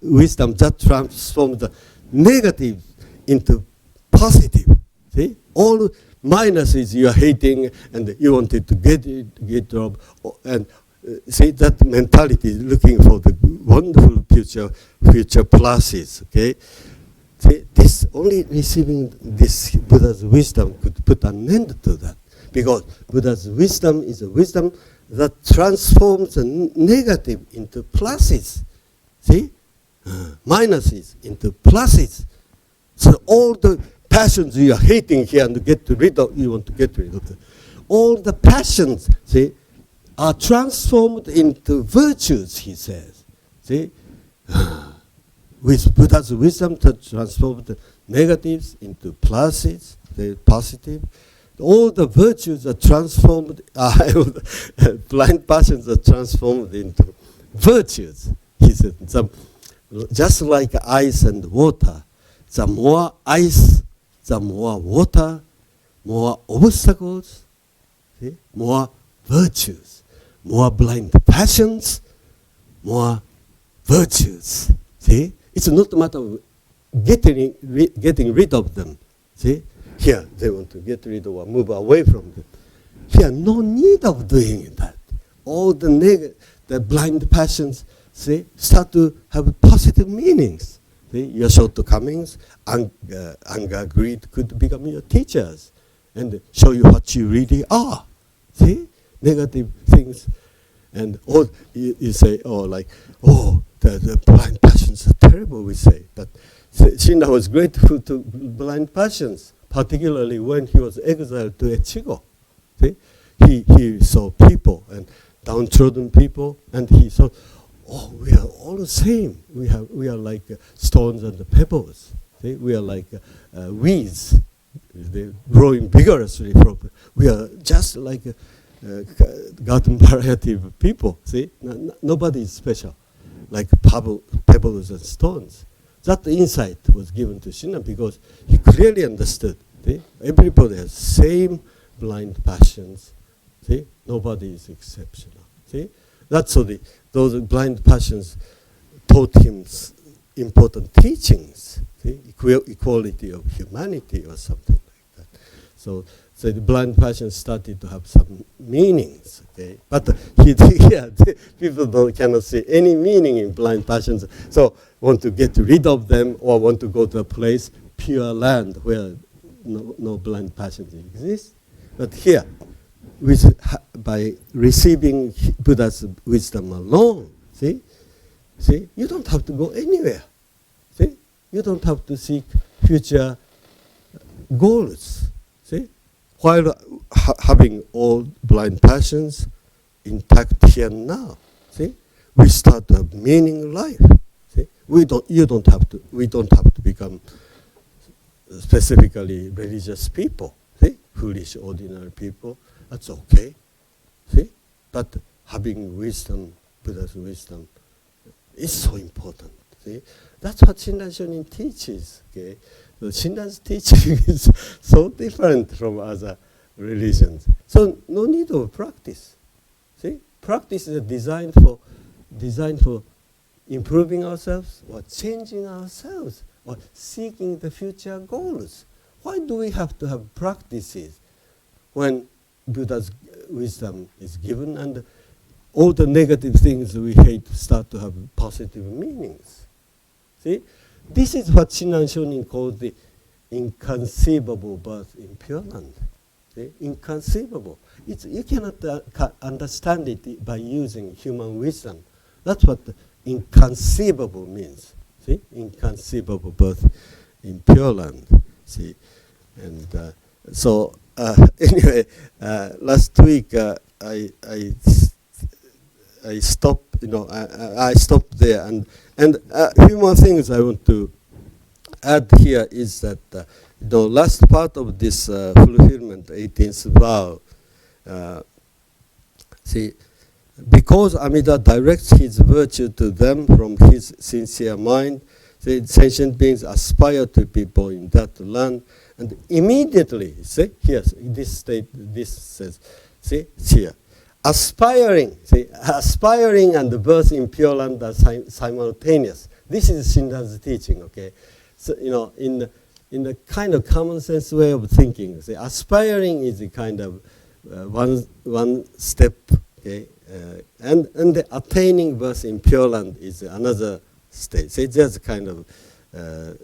wisdom that transforms the negative into positive. See? All minuses you are hating and you wanted to get job. And see, that mentality is looking for the wonderful future pluses. Okay? See, this only receiving this Buddha's wisdom could put an end to that. Because Buddha's wisdom is a wisdom that transforms the negative into pluses. See? Minuses into pluses. So all the passions you are hating here and get rid of, you want to get rid of them. All the passions, see, are transformed into virtues, he says. See? With Buddha's wisdom to transform the negatives into pluses, the positive. All the virtues are transformed, blind passions are transformed into virtues. He said, just like ice and water, the more ice, the more water, more obstacles, see? More virtues, more blind passions, more virtues. See? It's not a matter of getting rid of them. See? Here, they want to get rid of or move away from them. Here, no need of doing that. All the blind passions, see, start to have positive meanings. See, your shortcomings, anger, greed could become your teachers and show you what you really are. See, negative things, and all you say, oh, like, oh, the blind passions are terrible, we say. But Shinra was grateful to blind passions, particularly when he was exiled to Echigo. See? He saw people and downtrodden people, and he saw, oh, we are all the same. We are like stones and pebbles. See? We are like weeds. They're growing vigorously. We are just like garden variety of people. See, nobody is special, like pebbles and stones. That insight was given to Shinra because he clearly understood. See? Everybody has same blind passions. See? Nobody is exceptional. See? That's so those blind passions taught him important teachings. See? Equality of humanity or something like that. So the blind passions started to have some meanings. Okay? But people cannot see any meaning in blind passions. So want to get rid of them or want to go to a place, pure land, where no blind passions exist. But here, by receiving Buddha's wisdom alone, see, you don't have to go anywhere. See, you don't have to seek future goals. See, while having all blind passions intact here and now. See, we start to have meaning in life. See, we don't have to become specifically religious people. See, foolish ordinary people. That's okay. See? But having wisdom, Buddha's wisdom, is so important. See? That's what Shinran Shonin teaches. Okay? The Shinran's teaching is so different from other religions. So no need of practice. See? Practice is designed for improving ourselves or changing ourselves or seeking the future goals. Why do we have to have practices when Buddha's wisdom is given and all the negative things we hate start to have positive meanings? See, this is what Shinran Shonin called the inconceivable birth in Pure Land. See? Inconceivable. You cannot understand it by using human wisdom. That's what the inconceivable means. See, inconceivable birth in Pure Land. See, and so. Anyway, last week I stopped. I stopped there, and a few more things I want to add here is that the last part of this fulfillment, 18th vow. See, because Amida directs his virtue to them from his sincere mind, the sentient beings aspire to be born in that land. And immediately, see, here, this says, see, here. Aspiring and the birth in Pure Land are simultaneous. This is Shinran's teaching, okay? So, in the kind of common sense way of thinking, see, aspiring is a kind of one step, okay? And the attaining birth in Pure Land is another stage. See, there's a kind of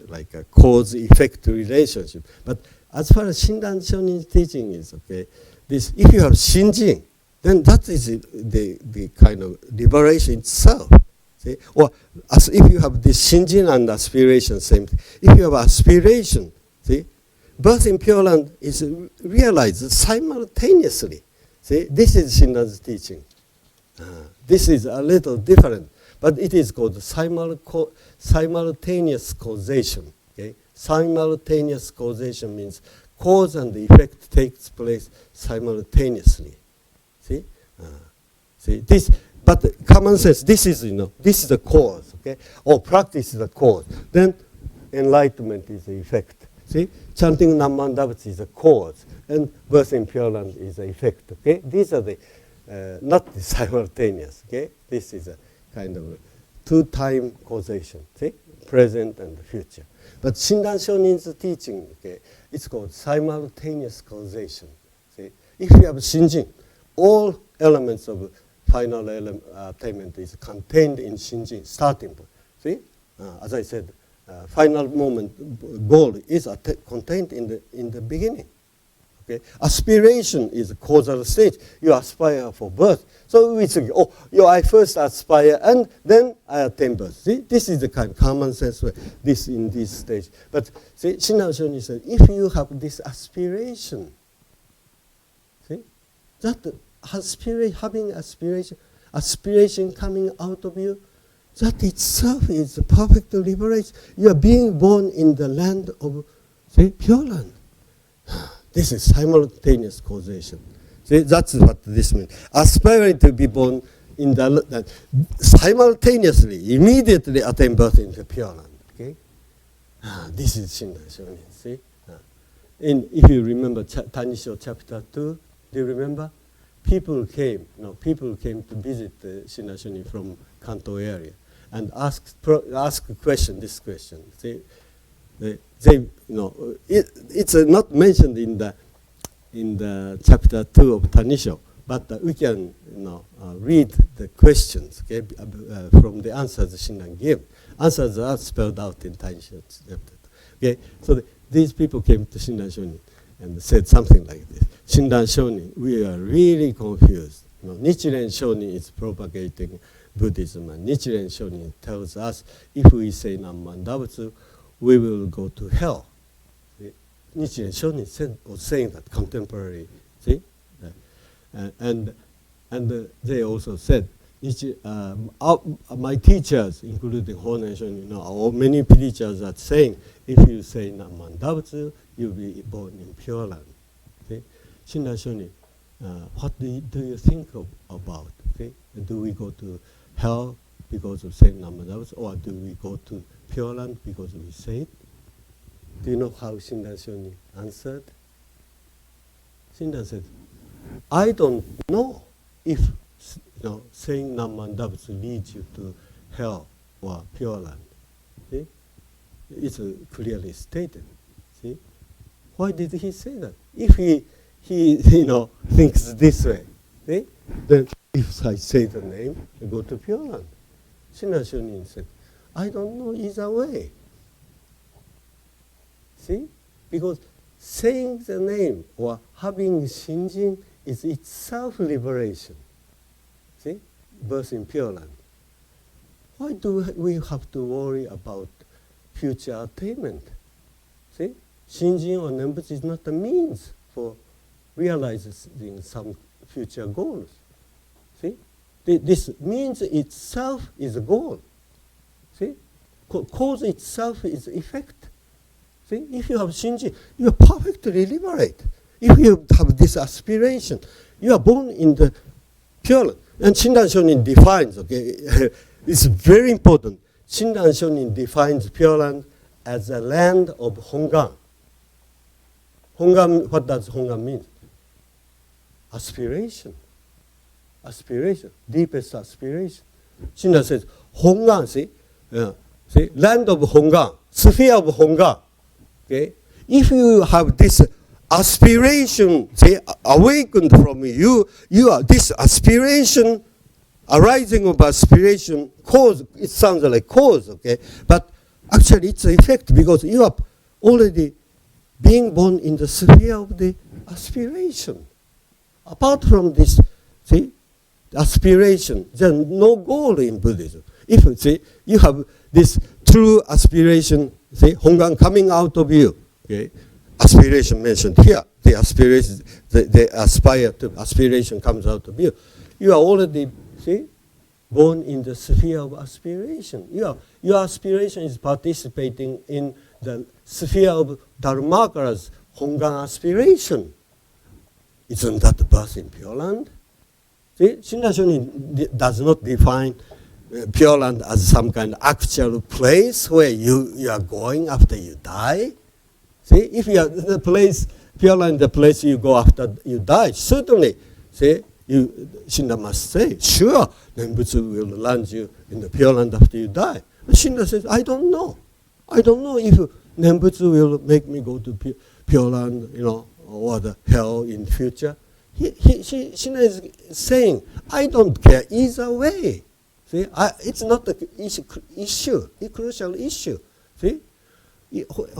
like a cause-effect relationship. But as far as Shinran Shonin's teaching is, okay, this, if you have Shinjin, then that is the kind of liberation itself. See? Or as if you have this Shinjin and aspiration, same thing. If you have aspiration, see, birth in Pure Land is realized simultaneously. See, this is Shinran's teaching. This is a little different. But it is called simultaneous causation. Okay? Simultaneous causation means cause and effect takes place simultaneously. See? See this, but common sense. This is this is the cause. Okay? Or practice is the cause. Then enlightenment is the effect. See? Chanting Nammandavats is the cause, and birth in Pure Land is the effect. Okay? These are the not the simultaneous. Okay? This is a kind of two-time causation, see, present and future. But Shinran Shonin's teaching, okay, it's called simultaneous causation. See, if you have Shinjin, all elements of final attainment is contained in Shinjin, starting point. See, as I said, final moment goal is contained in the beginning. Okay, aspiration is a causal stage. You aspire for birth. So we think, I first aspire and then I attain birth. See, this is the kind of common sense way. This in this stage. But see, Shinran Shonin said, if you have this aspiration, see, that having aspiration coming out of you, that itself is perfect liberation. You are being born in the land of, see, Pure Land. This is simultaneous causation. See, that's what this means. Aspiring to be born in the simultaneously, immediately attain birth in the Pure Land. Okay, this is Shinran Shonin. See, if you remember Tanisho chapter 2, do you remember? People came to visit Shinran Shonin from Kanto area and ask a question. This question. See, it's not mentioned in the chapter 2 of Tanisho, but we can read the questions, okay, from the answers Shinran gave. Answers are spelled out in Tanisho chapter 2. Okay, so these people came to Shinran Shonin and said something like this: Shinran Shonin, we are really confused. Nichiren Shonin is propagating Buddhism, and Nichiren Shonin tells us if we say Namman Dabutsu, we will go to hell. Nichiren Shonin was saying that contemporary, see? And they also said, my teachers, including Honen Shonin, many teachers are saying, if you say Namman Dabutsu, you'll be born in Pure Land. See? Shinran Shonin, what do you think about? Okay? Do we go to hell because of saying Namman Dabutsu, or do we go to Pure Land because we say it? Do you know how Shinran Shonin answered? Shinran said, I don't know if saying Namman Dabutsu leads you to hell or Pure Land. See? It's clearly stated. See? Why did he say that? If he thinks this way, see? Then if I say the name, I go to Pure Land. Shinran Shonin said, I don't know either way. See? Because saying the name or having Shinjin is itself liberation. See? Birth in Pure Land. Why do we have to worry about future attainment? See? Shinjin or Nembutsu is not a means for realizing some future goals. See? This means itself is a goal. See? Cause itself is effect. See? If you have Shinjin, you are perfectly liberated. If you have this aspiration, you are born in the Pure Land. And Shinran Shonin defines, okay, it's very important. Shinran Shonin defines Pure Land as a land of Hongan. Hongan, what does Hongan mean? Aspiration. Aspiration, deepest aspiration. Shinran says, Hongan, see, land of Hongan, sphere of Hongan. Okay? If you have this aspiration, say, awakened from you, you are this aspiration, arising of aspiration, cause, it sounds like cause, okay? But actually it's an effect because you are already being born in the sphere of the aspiration. Apart from this, see, aspiration, there's no goal in Buddhism. If, see, you have this true aspiration, see, Hongan coming out of you, okay? Aspiration mentioned here, the aspiration, they aspire to, aspiration comes out of you. You are already, see, born in the sphere of aspiration. Your aspiration is participating in the sphere of Dharmakara's Hongan aspiration. Isn't that the birth in Pure Land? See, Shinran Shonin does not define Pure Land as some kind of actual place where you are going after you die. See, if you are the place, Pure Land, the place you go after you die, certainly, see, Shinran must say, sure, Nembutsu will land you in the Pure Land after you die. But Shinran says, I don't know. I don't know if Nembutsu will make me go to Pure Land, or the hell in future. Shinra is saying, I don't care either way. See, it's not the issue, a crucial issue. See,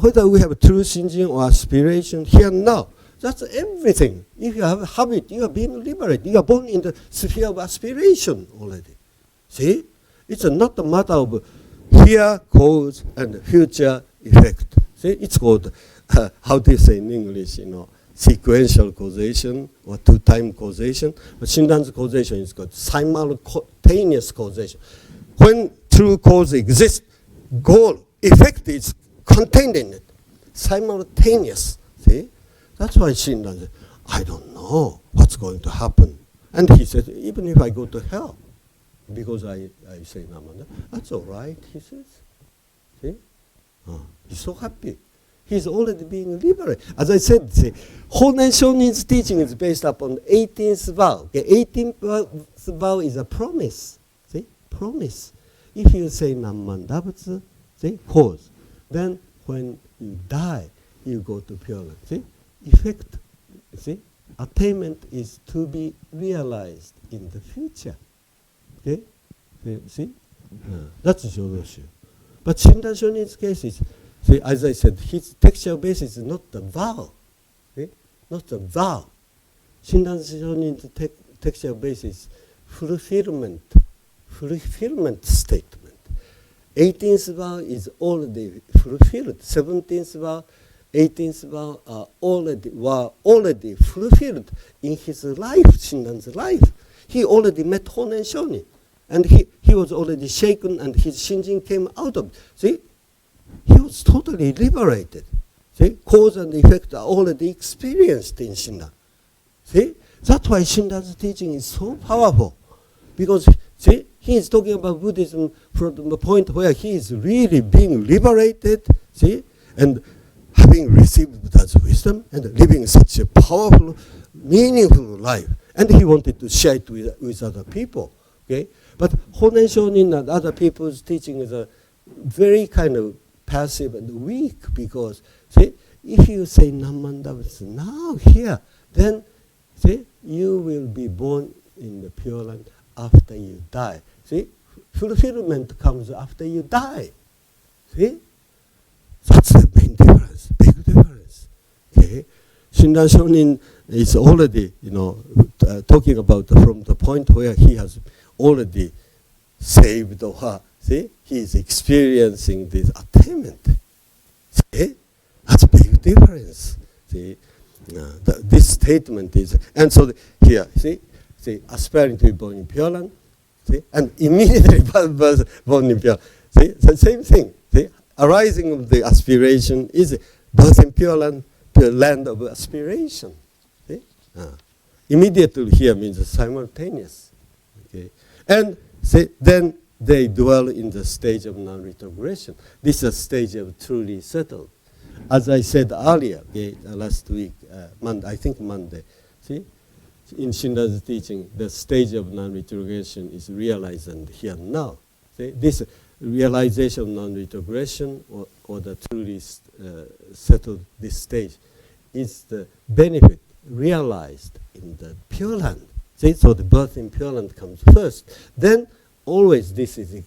whether we have true Shinjin or aspiration here and now, that's everything. If you have a habit, you are being liberated. You are born in the sphere of aspiration already. See, it's not a matter of here cause and future effect. See, it's called, how do you say in English, sequential causation or two-time causation. But Shinran's causation is called simultaneous causation. When true cause exists, goal, effect is contained in it. Simultaneous. See? That's why Shinran said, I don't know what's going to happen. And he said, even if I go to hell, because I say Namanda, that's all right, he says. See? He's so happy. He's already being liberated. As I said, Honen Shonin's teaching is based upon 18th vow. Okay? 18th vow is a promise. See? Promise. If you say Nammandabutsu, see? Cause. Then when you die, you go to Pure Land. See? Effect. See? Attainment is to be realized in the future. Okay? See? That's Jodoshu. But Shinran Shonin's case is, see, as I said, his textual basis is not the vow. See? Not the vow. Shinran Shonin's textual basis is fulfillment statement. 18th vow is already fulfilled. 17th vow, 18th vow were already fulfilled in his life, Shinran's life. He already met Honen Shonin. And he was already shaken and his Shinjin came out of it. See? He was totally liberated. See? Cause and effect are already experienced in Shinran. See? That's why Shinran's teaching is so powerful. Because, see, he is talking about Buddhism from the point where he is really being liberated, see, and having received Buddha's wisdom and living such a powerful, meaningful life. And he wanted to share it with other people. Okay? But Honen Shonin and other people's teaching is a very kind of passive and weak because, see, if you say Nammandabutsu now, here, then, see, you will be born in the Pure Land after you die. See, fulfillment comes after you die. See? That's the main difference, big difference. Okay? Shinran Shonin is already, talking about from the point where he has already saved her. See, he is experiencing this attainment. See, that's a big difference. See, this statement is, and so here, see, aspiring to be born in Pure Land, see, and immediately born in Pure Land. See, the same thing. See, arising of the aspiration is birth in Pure Land, Pure Land of aspiration. See, immediately here means simultaneous. Okay, and see, then they dwell in the stage of non-retrogression. This is a stage of truly settled. As I said earlier, okay, last week, I think Monday, see, in Shinran's teaching, the stage of non-retrogression is realized and here and now. See, this realization of non-retrogression or the truly settled this stage is the benefit realized in the Pure Land. See, so the birth in Pure Land comes first. Then always this is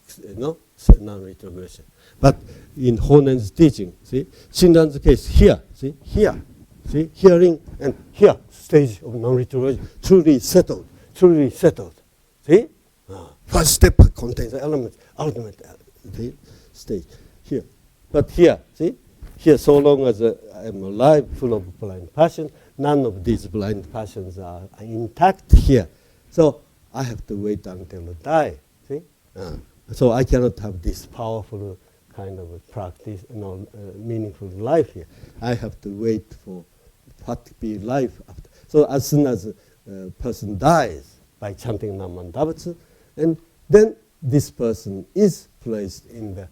non-retrogression. But in Honen's teaching, see, Shinran's case here, see, here, see, hearing and here, stage of non-retrogression, truly settled. See? First step contains the element, ultimate stage. Here. But here, see? Here, so long as I am alive, full of blind passion, none of these blind passions are intact here. So I have to wait until I die. See? So I cannot have this powerful kind of practice, meaningful life here. I have to wait for what to be life after. So as soon as a person dies by chanting Nammandabutsu, and then this person is placed in the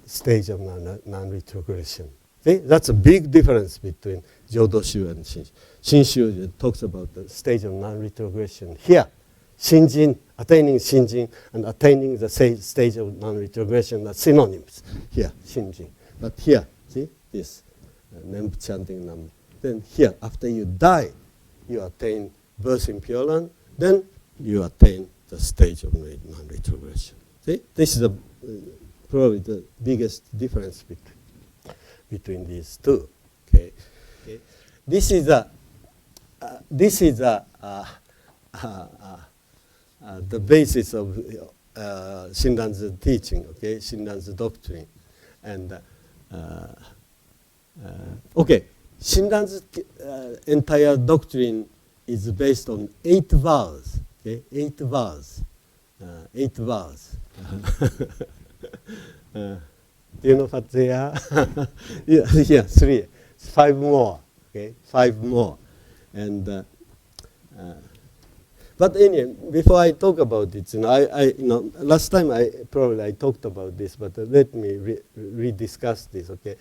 stage of non-retrogression. See, that's a big difference between Jodoshu and Shinshu. Shinshu talks about the stage of non-retrogression here. Shinjin, attaining Shinjin, and attaining the stage of non-retrogression are synonyms. Here, Shinjin. But here, see, this Nembu chanting Nam. Then here, after you die, you attain birth in Pure Land, then you attain the stage of non-retrogression. See, this is probably the biggest difference between these two. Okay, this is the basis of Shinran's teaching. Okay, Shinran's doctrine, and okay, Shinran's entire doctrine is based on 8 vows. Okay, 8 vows. 8 vows. Do you know what they are? yeah, 3. 5 more. Okay, 5 more. And but anyway, before I talk about it, last time I talked about this, but let me rediscuss this. Okay,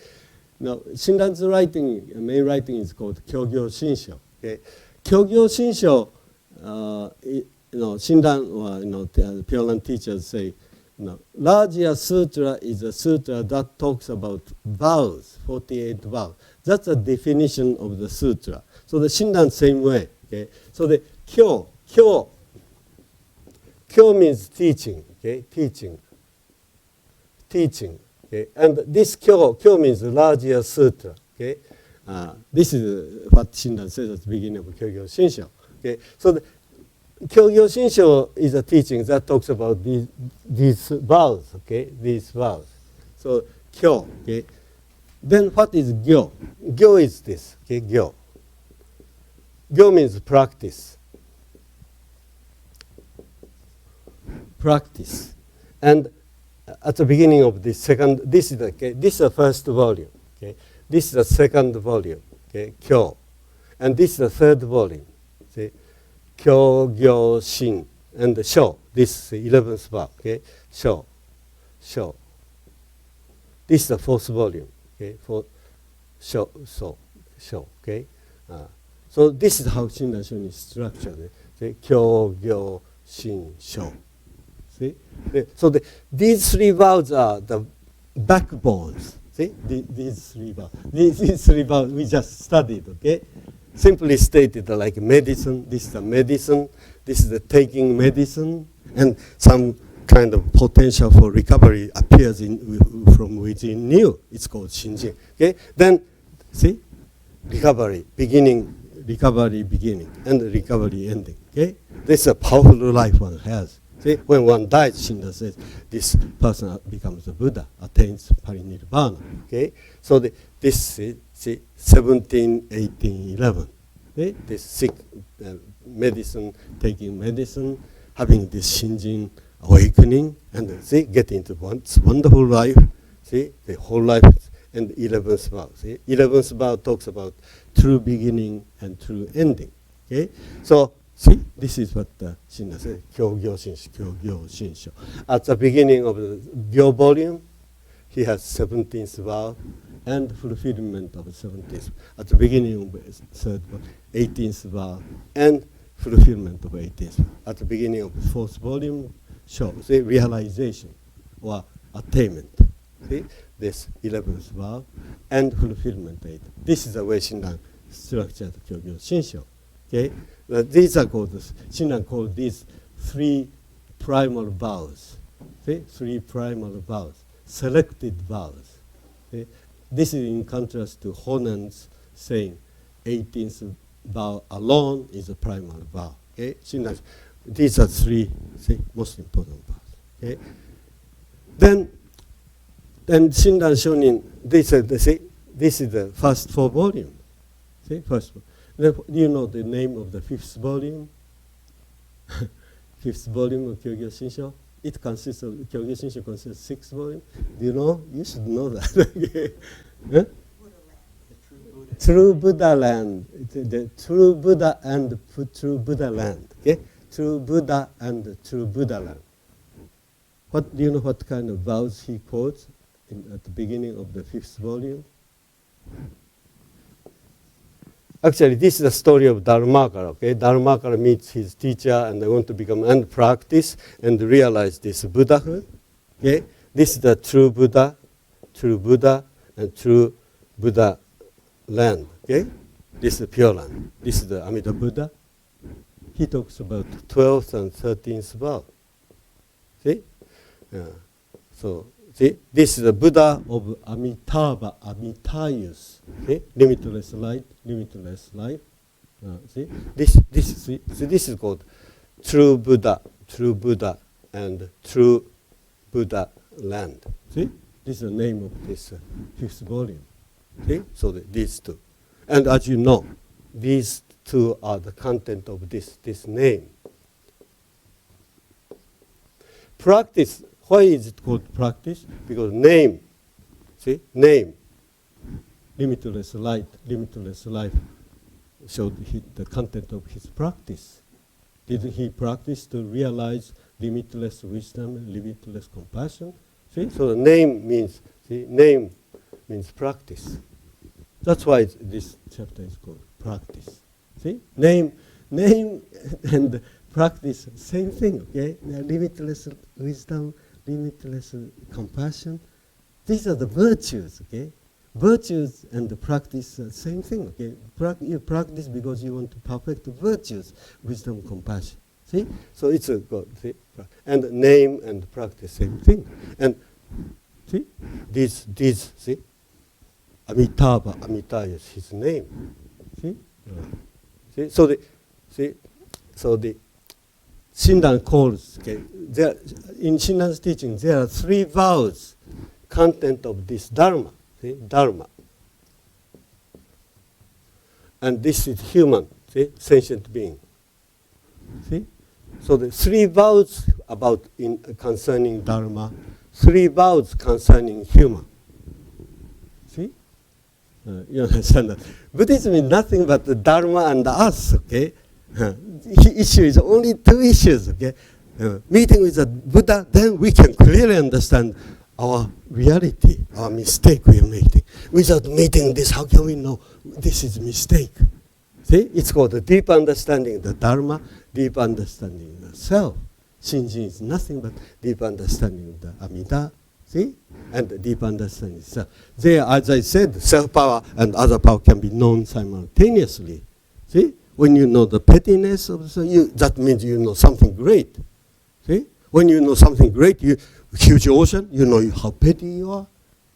now Shinran's main writing is called Kyogyo Shinsho. Okay, Kyogyo Shinsho. Shinran or Pure Land teachers say, Rajya Sutra is a sutra that talks about vows, 48 vows. That's a definition of the sutra. So the Shinran same way. Okay? So the kyo means teaching. Okay? Teaching. Okay? And this kyo means Rajya Sutra. Okay? This is what Shinran says at the beginning of Kyogyo Shinsho. Okay? So the Kyogyo Shinsho is a teaching that talks about these vows, okay? These vows. So, kyo, okay? Then what is gyo? Gyo is this, okay? Gyo. Gyo means practice. Practice. And at the beginning of this this is the first volume, okay? This is the second volume, okay? Kyo. And this is the third volume, see? Kyo, Gyo, Shin, and the Sho. This is the 11th vow. Okay, Sho. This is the 4th volume. Okay, Sho. Okay, so this is how Shinran Shon is structured. See, Kyo, Gyo, Shin, Sho. See, so these 3 vows are the backbones. See, these 3 vows. These 3 vows we just studied. Okay. Simply stated, like medicine, this is the medicine, this is the taking medicine, and some kind of potential for recovery appears from within you. It's called Shinjin. Okay? Then, see? Recovery beginning, and recovery ending. Okay? This is a powerful life one has. See? When one dies, Shinran says, this person becomes a Buddha, attains parinirvana. Okay? So this is 17, 18, 11. Okay? This sick medicine, taking medicine, having this Shinjin awakening, and get into one wonderful life. See, the whole life, and 11th vow. See, 11th vow talks about true beginning and true ending. Okay, so see, this is what Shinran says. Kyogyo Shinsho. At the beginning of the Gyo volume, he has 17th vow and fulfillment of 17th. At the beginning of the 3rd vow, 18th vow and fulfillment of 18th. At the beginning of the 4th volume, see, realization or attainment. See, this 11th vow and fulfillment 8. This is the way Shinran structured Kyogyo Shinsho. Okay, these are called, Shinran called these 3 primal vows. See, 3 primal vows, selected vows. Okay? This is in contrast to Honen's saying 18th vow alone is a primal vow. Okay? Shinran, these are 3 most important vows. Okay? Then Shinran Shonin, this is the first 4 volumes. See, first. Do you know the name of the 5th volume? 5th volume of Kyogyo Shinsho. It consists of Kyogyo Shinsho consists of 6 volumes. Do you know? You should know that. Huh? True Buddha land. The true Buddha and true Buddha land. Okay? True Buddha and true Buddha land. What do you know? What kind of vows he quotes at the beginning of the 5th volume? Actually, this is the story of Dharmakara. Okay, Dharmakara meets his teacher, and they want to become and practice and realize this Buddhahood. Okay, this is the true Buddha, and true Buddha land. Okay, This is Pure Land. This is the Amida Buddha. He talks about 12th and 13th vow. See? So, see, this is the Buddha of Amitabha, Amitayus. See? Limitless light, limitless life. See? This is called true Buddha, and true Buddha land. See? This is the name of this fifth volume. See? So these two. And as you know, these two are the content of this name. Practice. Why is it called practice? Because name. See? Name. Limitless light, limitless life showed the content of his practice. Did he practice to realize limitless wisdom, limitless compassion? See? So the name means, see, name means practice. That's why this chapter is called practice. See? Name and practice, same thing, okay? Limitless wisdom, limitless compassion. These are the virtues, okay? Virtues and the practice, same thing, okay? You practice because you want to perfect the virtues, wisdom, compassion. See? So it's a good, see? And name and practice, same thing. And see? These, see? Amitabha, Amitaya is his name. See? See? So the Shinran calls, okay, there, in Shinran's teaching, there are 3 vows, content of this Dharma. See? Dharma. And this is human, see? Sentient being. See? So the 3 vows about concerning Dharma, 3 vows concerning human. See? You understand that? Buddhism is nothing but the Dharma and us, okay? Issue is only 2 issues, okay? Meeting with the Buddha, then we can clearly understand our reality, our mistake we are making. Without meeting this, how can we know this is a mistake? See, it's called the deep understanding of the Dharma, deep understanding of the self. Shinjin is nothing but deep understanding of the Amida, see? And the deep understanding of self. There, as I said, self-power and other power can be known simultaneously. See? When you know the pettiness of the self, that means you know something great. See? When you know something great, huge ocean, you know how petty you are.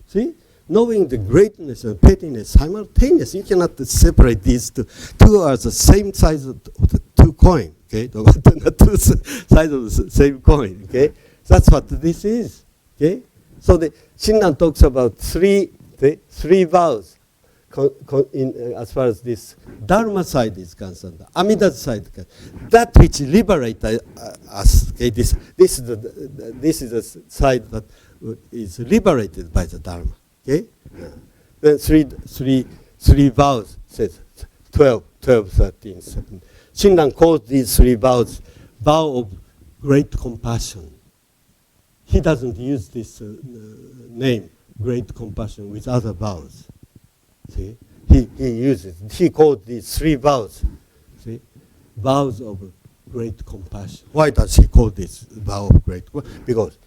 See? Knowing the greatness and pettiness simultaneous, you cannot separate these two. 2 are the same size of the 2 coins. Okay? The 2 sides of the same coin. Okay? That's what this is. Okay? So the Shinran talks about 3 vows as far as this Dharma side is concerned, the Amida side, that which liberates us. Okay? This is the side that is liberated by the Dharma. Okay? Then three vows, says 12, 13, 17. Shinran calls these 3 vows vow of great compassion. He doesn't use this name, great compassion, with other vows. See? He uses, he called these 3 vows, see? Vows of great compassion. Why does he call this vow of great compassion? Because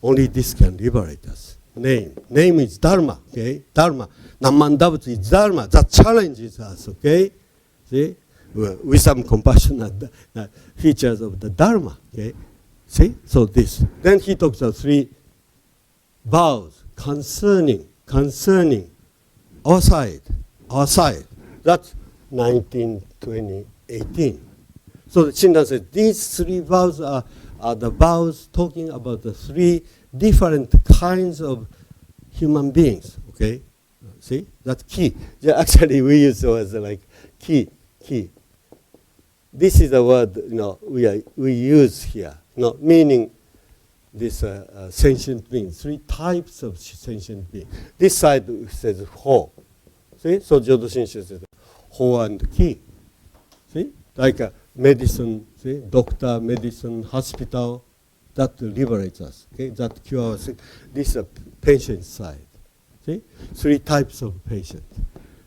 only this can liberate us. Name is Dharma, okay? Dharma. Nammandavat is Dharma. That challenges us, okay? See? With some compassion and features of the Dharma, okay? See? So this. Then he talks about 3 vows concerning our side. That's 19, 20, 18. So the Shinran says these 3 vows are the vows talking about the 3 different kinds of human beings. Okay, see, that's key. Yeah, actually, we use it as like key. This is a word we use here. Meaning this sentient being. 3 types of sentient being. This side says ho. See, so Jodo Shinshu says ho and ki. See, like a medicine. See, doctor, medicine, hospital. That liberates us, okay? That cures us. This is a patient side. See? 3 types of patient.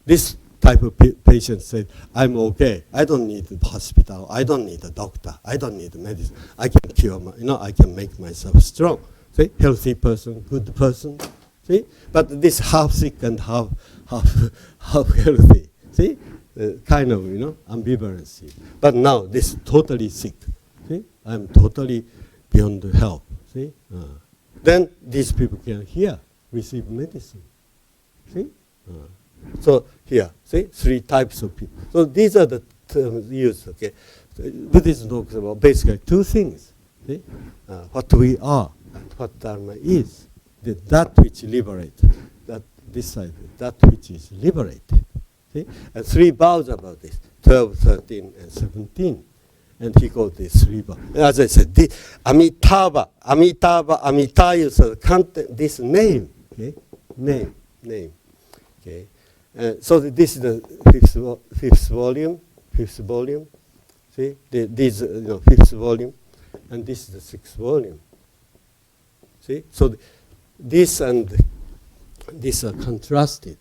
This type of patient said, I'm okay. I don't need the hospital. I don't need a doctor. I don't need medicine. I can cure I can make myself strong. See? Healthy person, good person. See? But this half sick and half healthy. See? kind of, ambivalency. But now this totally sick. See, I'm totally beyond help. See, then these people can here receive medicine. See, so here, see, 3 types of people. So these are the terms used. Okay, so Buddhism talks about basically 2 things. See, what we are and what Dharma is. That which liberates. This side, that which is liberated. See? And 3 vows about this, 12, 13, and 17. And he called this 3 vows. As I said, the Amitabha, Amitayu, so content, this name, okay? Name. Okay? So this is the 5th volume. See? These, 5th volume. And this is the 6th volume. See? So this and these are contrasted.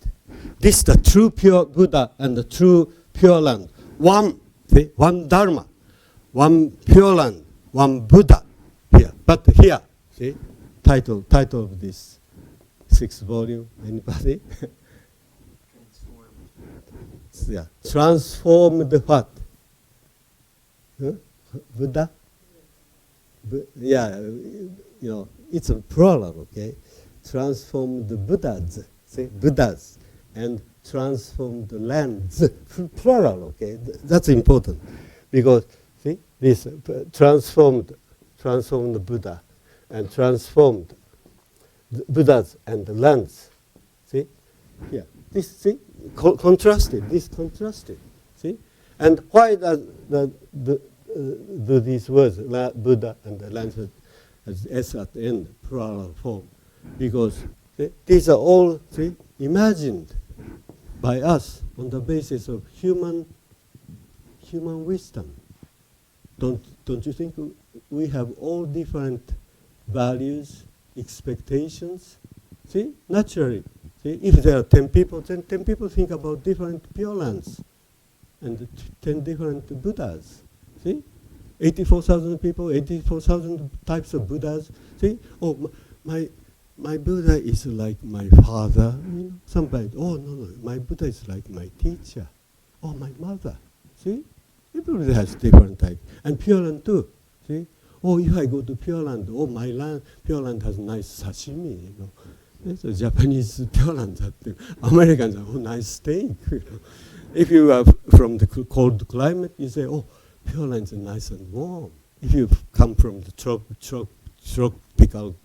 This is the true pure Buddha and the true pure land. One Dharma, one pure land, one Buddha here. But here, see, title of this 6th volume. Anybody? Yeah, transformed what? Huh? Buddha. Yeah, it's a plural. Okay. Transform the Buddhas, say Buddhas, and transform the lands, plural, okay? That's important, because, see, this transformed the Buddha, and transformed the Buddhas and the lands, see? Yeah, this, see, contrasted, see? And why do these words, Buddha and the lands, has S at the end, plural form? Because these are all imagined by us on the basis of human wisdom. Don't you think we have all different values, expectations? See, naturally. See, if there are 10 people, then 10 people think about different Pure Lands and 10 different Buddhas. See, 84,000 people, 84,000 types of Buddhas. See, my Buddha is like my father. Somebody, no, my Buddha is like my teacher. Oh, my mother. See? Everybody has different types. And Pure Land too. See? Oh, if I go to Pure Land, Pure Land has nice sashimi. So Japanese Pure Land, Americans have nice steak. If you are from the cold climate, you say, oh, Pure Land is nice and warm. If you come from the tropical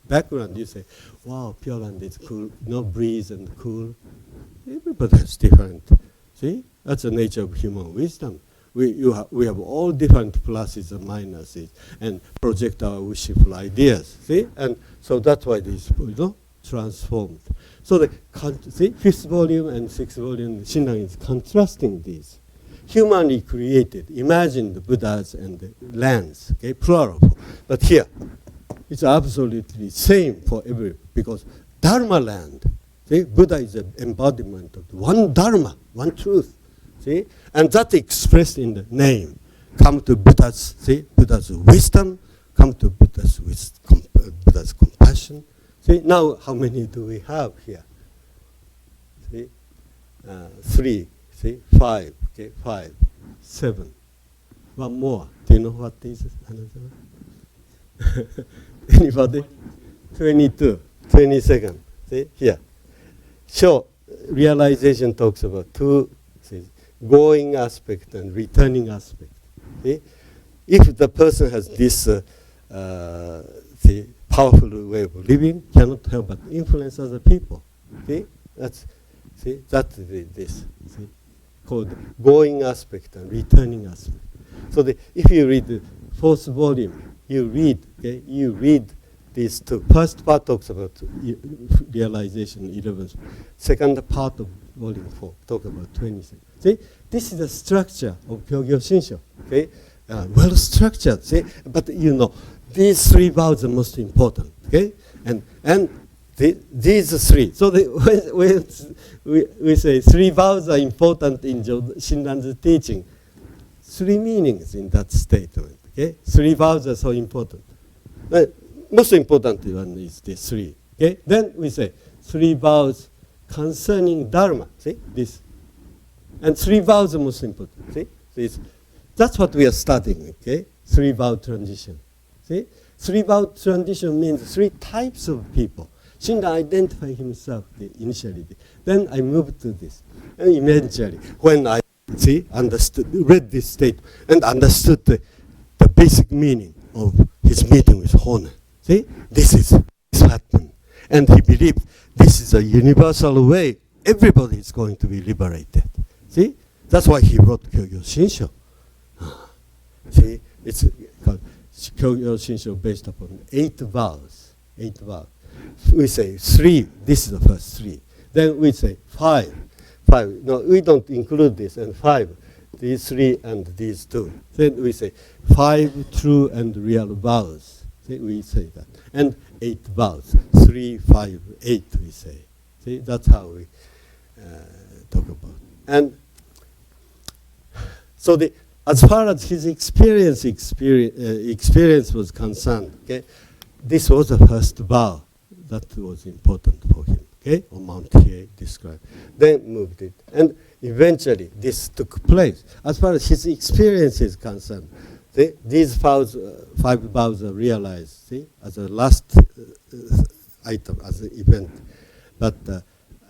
background, you say, wow, Pure Land is cool, no breeze and cool. Everybody has different. See, that's the nature of human wisdom. We have all different pluses and minuses and project our wishful ideas. See, and so that's why these transformed. So the 5th volume and 6th volume, Shinran is contrasting these. Humanly created, imagined Buddhas and the lands, okay, plural. But here, it's absolutely same for every, because Dharma land, see, Buddha is an embodiment of one Dharma, one truth, see, and that's expressed in the name. Come to Buddha's, Buddha's wisdom, come to Buddha's compassion. See, now how many do we have here? See, 3, 5, okay, 5, 7. One more. Do you know what is another one? Anybody? 22, 22nd. See, here. So, realization talks about 2, going aspect and returning aspect. See? If the person has this powerful way of living, cannot help but influence other people. See? That's this. See? Called going aspect and returning aspect. So if you read the 4th volume, you read these 2. First part talks about realization, 11. Second part of volume 4 talks about 26. See, this is the structure of Kyogyo Shinsho. Okay, well structured. See, but these 3 vows are most important. Okay, and these 3. So we say 3 vows are important in Shinran's teaching. 3 meanings in that statement. Okay, 3 vows are so important. Most important one is this 3. Okay, then we say 3 vows concerning Dharma. See this And 3 vowels are most important. See? That's what we are studying, okay? 3 vowel transition. See? 3 vowel transition means 3 types of people. Shinran identified himself initially. Then I moved to this. And eventually, when I read this statement and understood the basic meaning of his meeting with Honen. See? This happened. And he believed this is a universal way. Everybody is going to be liberated. See? That's why he wrote Kyogyo Shinsho. See? It's called Kyogyo Shinsho based upon 8 vowels. 8 vowels. We say 3. This is the first 3. Then we say 5. 5. No, we don't include this. And 5. These 3 and these 2. Then we say 5 true and real vowels. See, we say that. And 8 vowels. 3, 5, 8 we say. See, that's how we talk about. And so as far as his experience was concerned, okay, this was the first vow that was important for him. Okay, on Mount Hiei described. Then moved it. And eventually this took place. As far as his experience is concerned, these 5 vows are realized, see, as a last item, as an event. But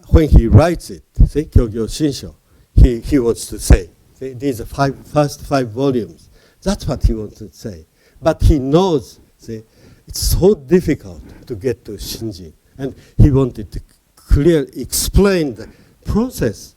when he writes it, see, Kyogyo Shinsho, he wants to say, see, these are first 5 volumes. That's what he wants to say. But he knows, see, it's so difficult to get to Shinjin. And he wanted to clearly explain the process,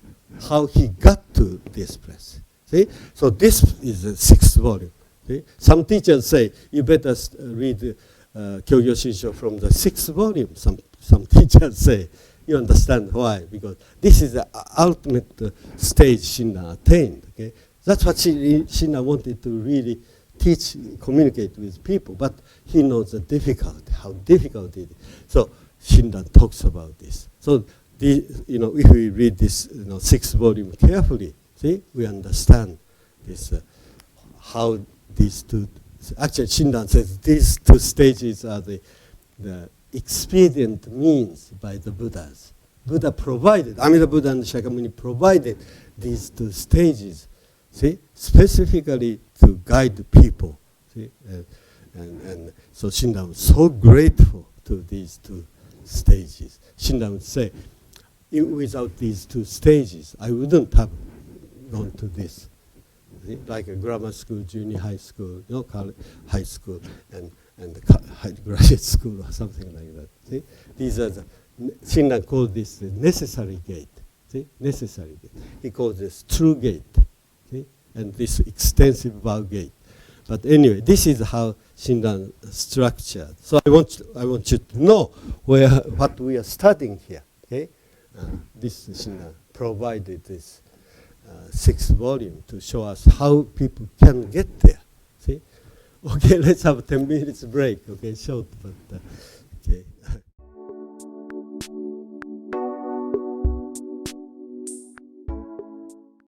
how he got to this place. See? So this is the 6th volume. See? Some teachers say, you better read Kyogyo Shinsho from the 6th volume. Some teachers say, you understand why, because this is the ultimate stage Shinran attained. Okay? That's what Shinran wanted to really teach, communicate with people, but he knows the difficulty, how difficult it is. So Shinran talks about this. So if we read this 6th volume carefully, see, we understand this, how these 2, actually Shinran says these 2 stages are the expedient means by the Buddhas. Buddha provided, Amida Buddha and Shakyamuni provided these 2 stages, see, specifically to guide people. See, and so Shinran was so grateful to these 2 stages. Shinran would say, without these 2 stages, I wouldn't have gone to this. See? Like a grammar school, junior high school, college, high school, and graduate school or something like that. See? These are Shinran called this the necessary gate. See? Necessary gate. He calls this true gate. See? And this extensive vow gate. But anyway, this is how Shinran structured. So I want you to know what we are studying here. Okay, this Shinran provided this 6th volume to show us how people can get there. See, okay, let's have a 10 minutes break. Okay, short, but.